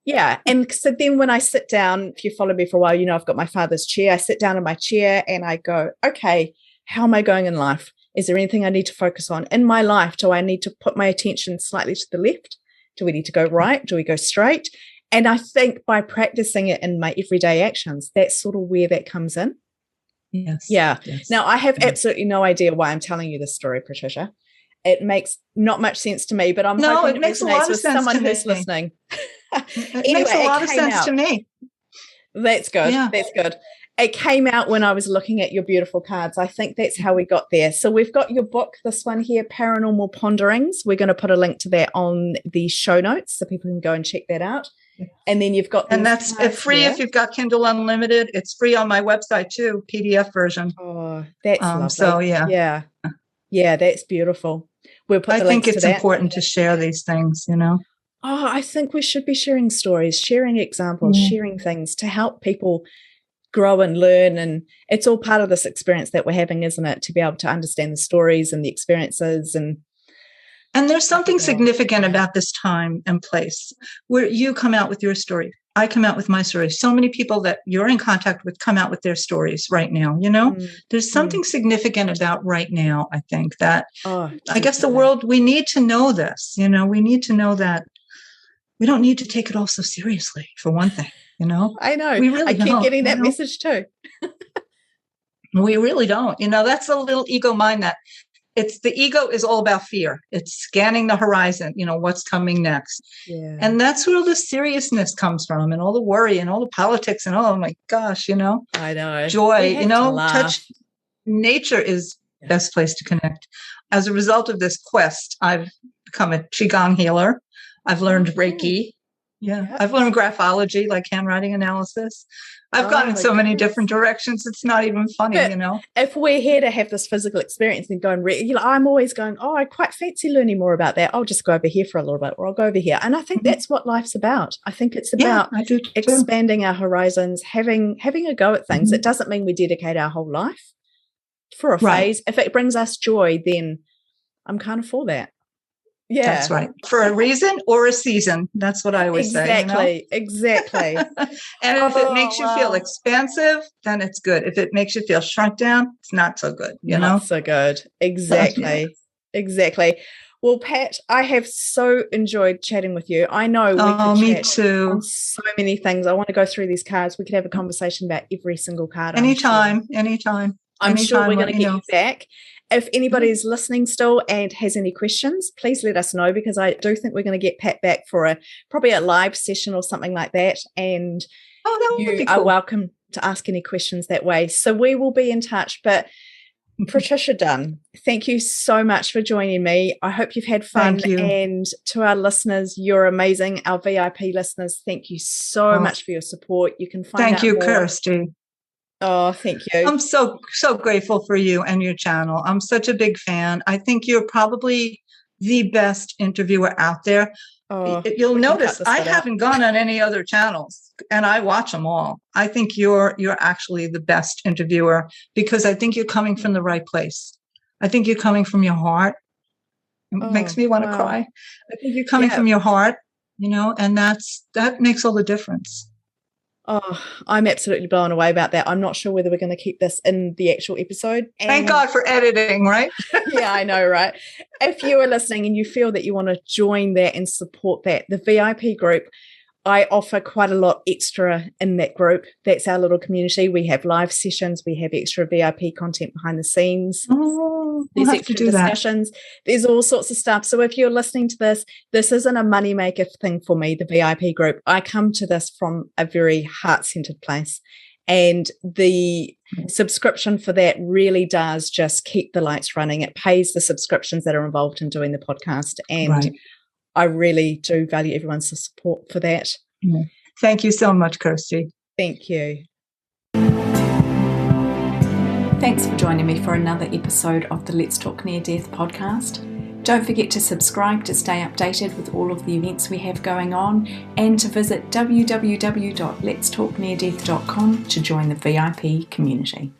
Yeah. And so then when I sit down, if you follow me for a while, I've got my father's chair. I sit down in my chair and I go, okay, how am I going in life? Is there anything I need to focus on in my life? Do I need to put my attention slightly to the left? Do we need to go right? Do we go straight? And I think by practicing it in my everyday actions, that's sort of where that comes in. Yes. Yeah. Yes. Now, I have absolutely no idea why I'm telling you this story, Patricia. It makes not much sense to me, but I'm hoping it makes a lot of sense someone to who's me. listening. It makes a lot of sense to me. That's good. Yeah. That's good. It came out when I was looking at your beautiful cards. I think that's how we got there. So we've got your book, this one here, Paranormal Ponderings. We're going to put a link to that on the show notes so people can go and check that out. And then you've got, and that's free here. If you've got Kindle Unlimited. It's free on my website too, PDF version. Oh, that's lovely. So yeah, that's beautiful. We'll put. I think it's important to share these things. Oh, I think we should be sharing stories, sharing examples, sharing things to help people grow and learn. And it's all part of this experience that we're having, isn't it? To be able to understand the stories and the experiences And there's something significant about this time and place where you come out with your story. I come out with my story. So many people that you're in contact with come out with their stories right now. There's something significant about right now. I think that I guess the world, we need to know this, we need to know that we don't need to take it all so seriously, for one thing, I know. We really I keep getting that message too. We really don't. That's a little ego mind that the ego is all about fear. It's scanning the horizon, what's coming next. Yeah. And that's where the seriousness comes from, and all the worry and all the politics and oh my gosh, I know. Joy, touch. Nature is the best place to connect. As a result of this quest, I've become a Qigong healer. I've learned Reiki. Yeah. I've learned graphology, like handwriting analysis. I've gone in so many different directions. It's not even funny, If we're here to have this physical experience and go and I'm always going, I quite fancy learning more about that. I'll just go over here for a little bit, or I'll go over here. And I think that's what life's about. I think it's about expanding our horizons, having a go at things. It doesn't mean we dedicate our whole life for a phase. If it brings us joy, then I'm kind of for that. Yeah, that's right. For a reason or a season. That's what I always say. Exactly. And if it makes you feel expansive, then it's good. If it makes you feel shrunk down, it's not so good. Not so good. Exactly. Exactly. Well, Pat, I have so enjoyed chatting with you. I know we could chat too. On so many things. I want to go through these cards. We could have a conversation about every single card. Anytime. I'm sure we're going to get you back. If anybody is listening still and has any questions, please let us know, because I do think we're going to get Pat back for probably a live session or something like that. And you are welcome to ask any questions that way. So we will be in touch. But Patricia Dunn, thank you so much for joining me. I hope you've had fun. Thank you. And to our listeners, you're amazing. Our VIP listeners, thank you so much for your support. You can find out Thank you, more. Kirsty. Oh, thank you. I'm so grateful for you and your channel. I'm such a big fan. I think you're probably the best interviewer out there. You'll notice I haven't gone on any other channels, and I watch them all. I think you're actually the best interviewer because I think you're coming from the right place. I think you're coming from your heart. It makes me want to cry. I think you're coming from your heart, and that makes all the difference. Oh, I'm absolutely blown away about that. I'm not sure whether we're going to keep this in the actual episode. Thank God for editing, right? Yeah, I know, right? If you are listening and you feel that you want to join that and support that, the VIP group, I offer quite a lot extra in that group. That's our little community. We have live sessions. We have extra VIP content behind the scenes. There's extra discussions. There's all sorts of stuff. So if you're listening to this isn't a moneymaker thing for me, the VIP group. I come to this from a very heart-centered place. And the subscription for that really does just keep the lights running. It pays the subscriptions that are involved in doing the podcast. And I really do value everyone's support for that. Thank you so much, Kirsty. Thank you. Thanks for joining me for another episode of the Let's Talk Near Death podcast. Don't forget to subscribe to stay updated with all of the events we have going on and to visit www.letstalkneardeath.com to join the VIP community.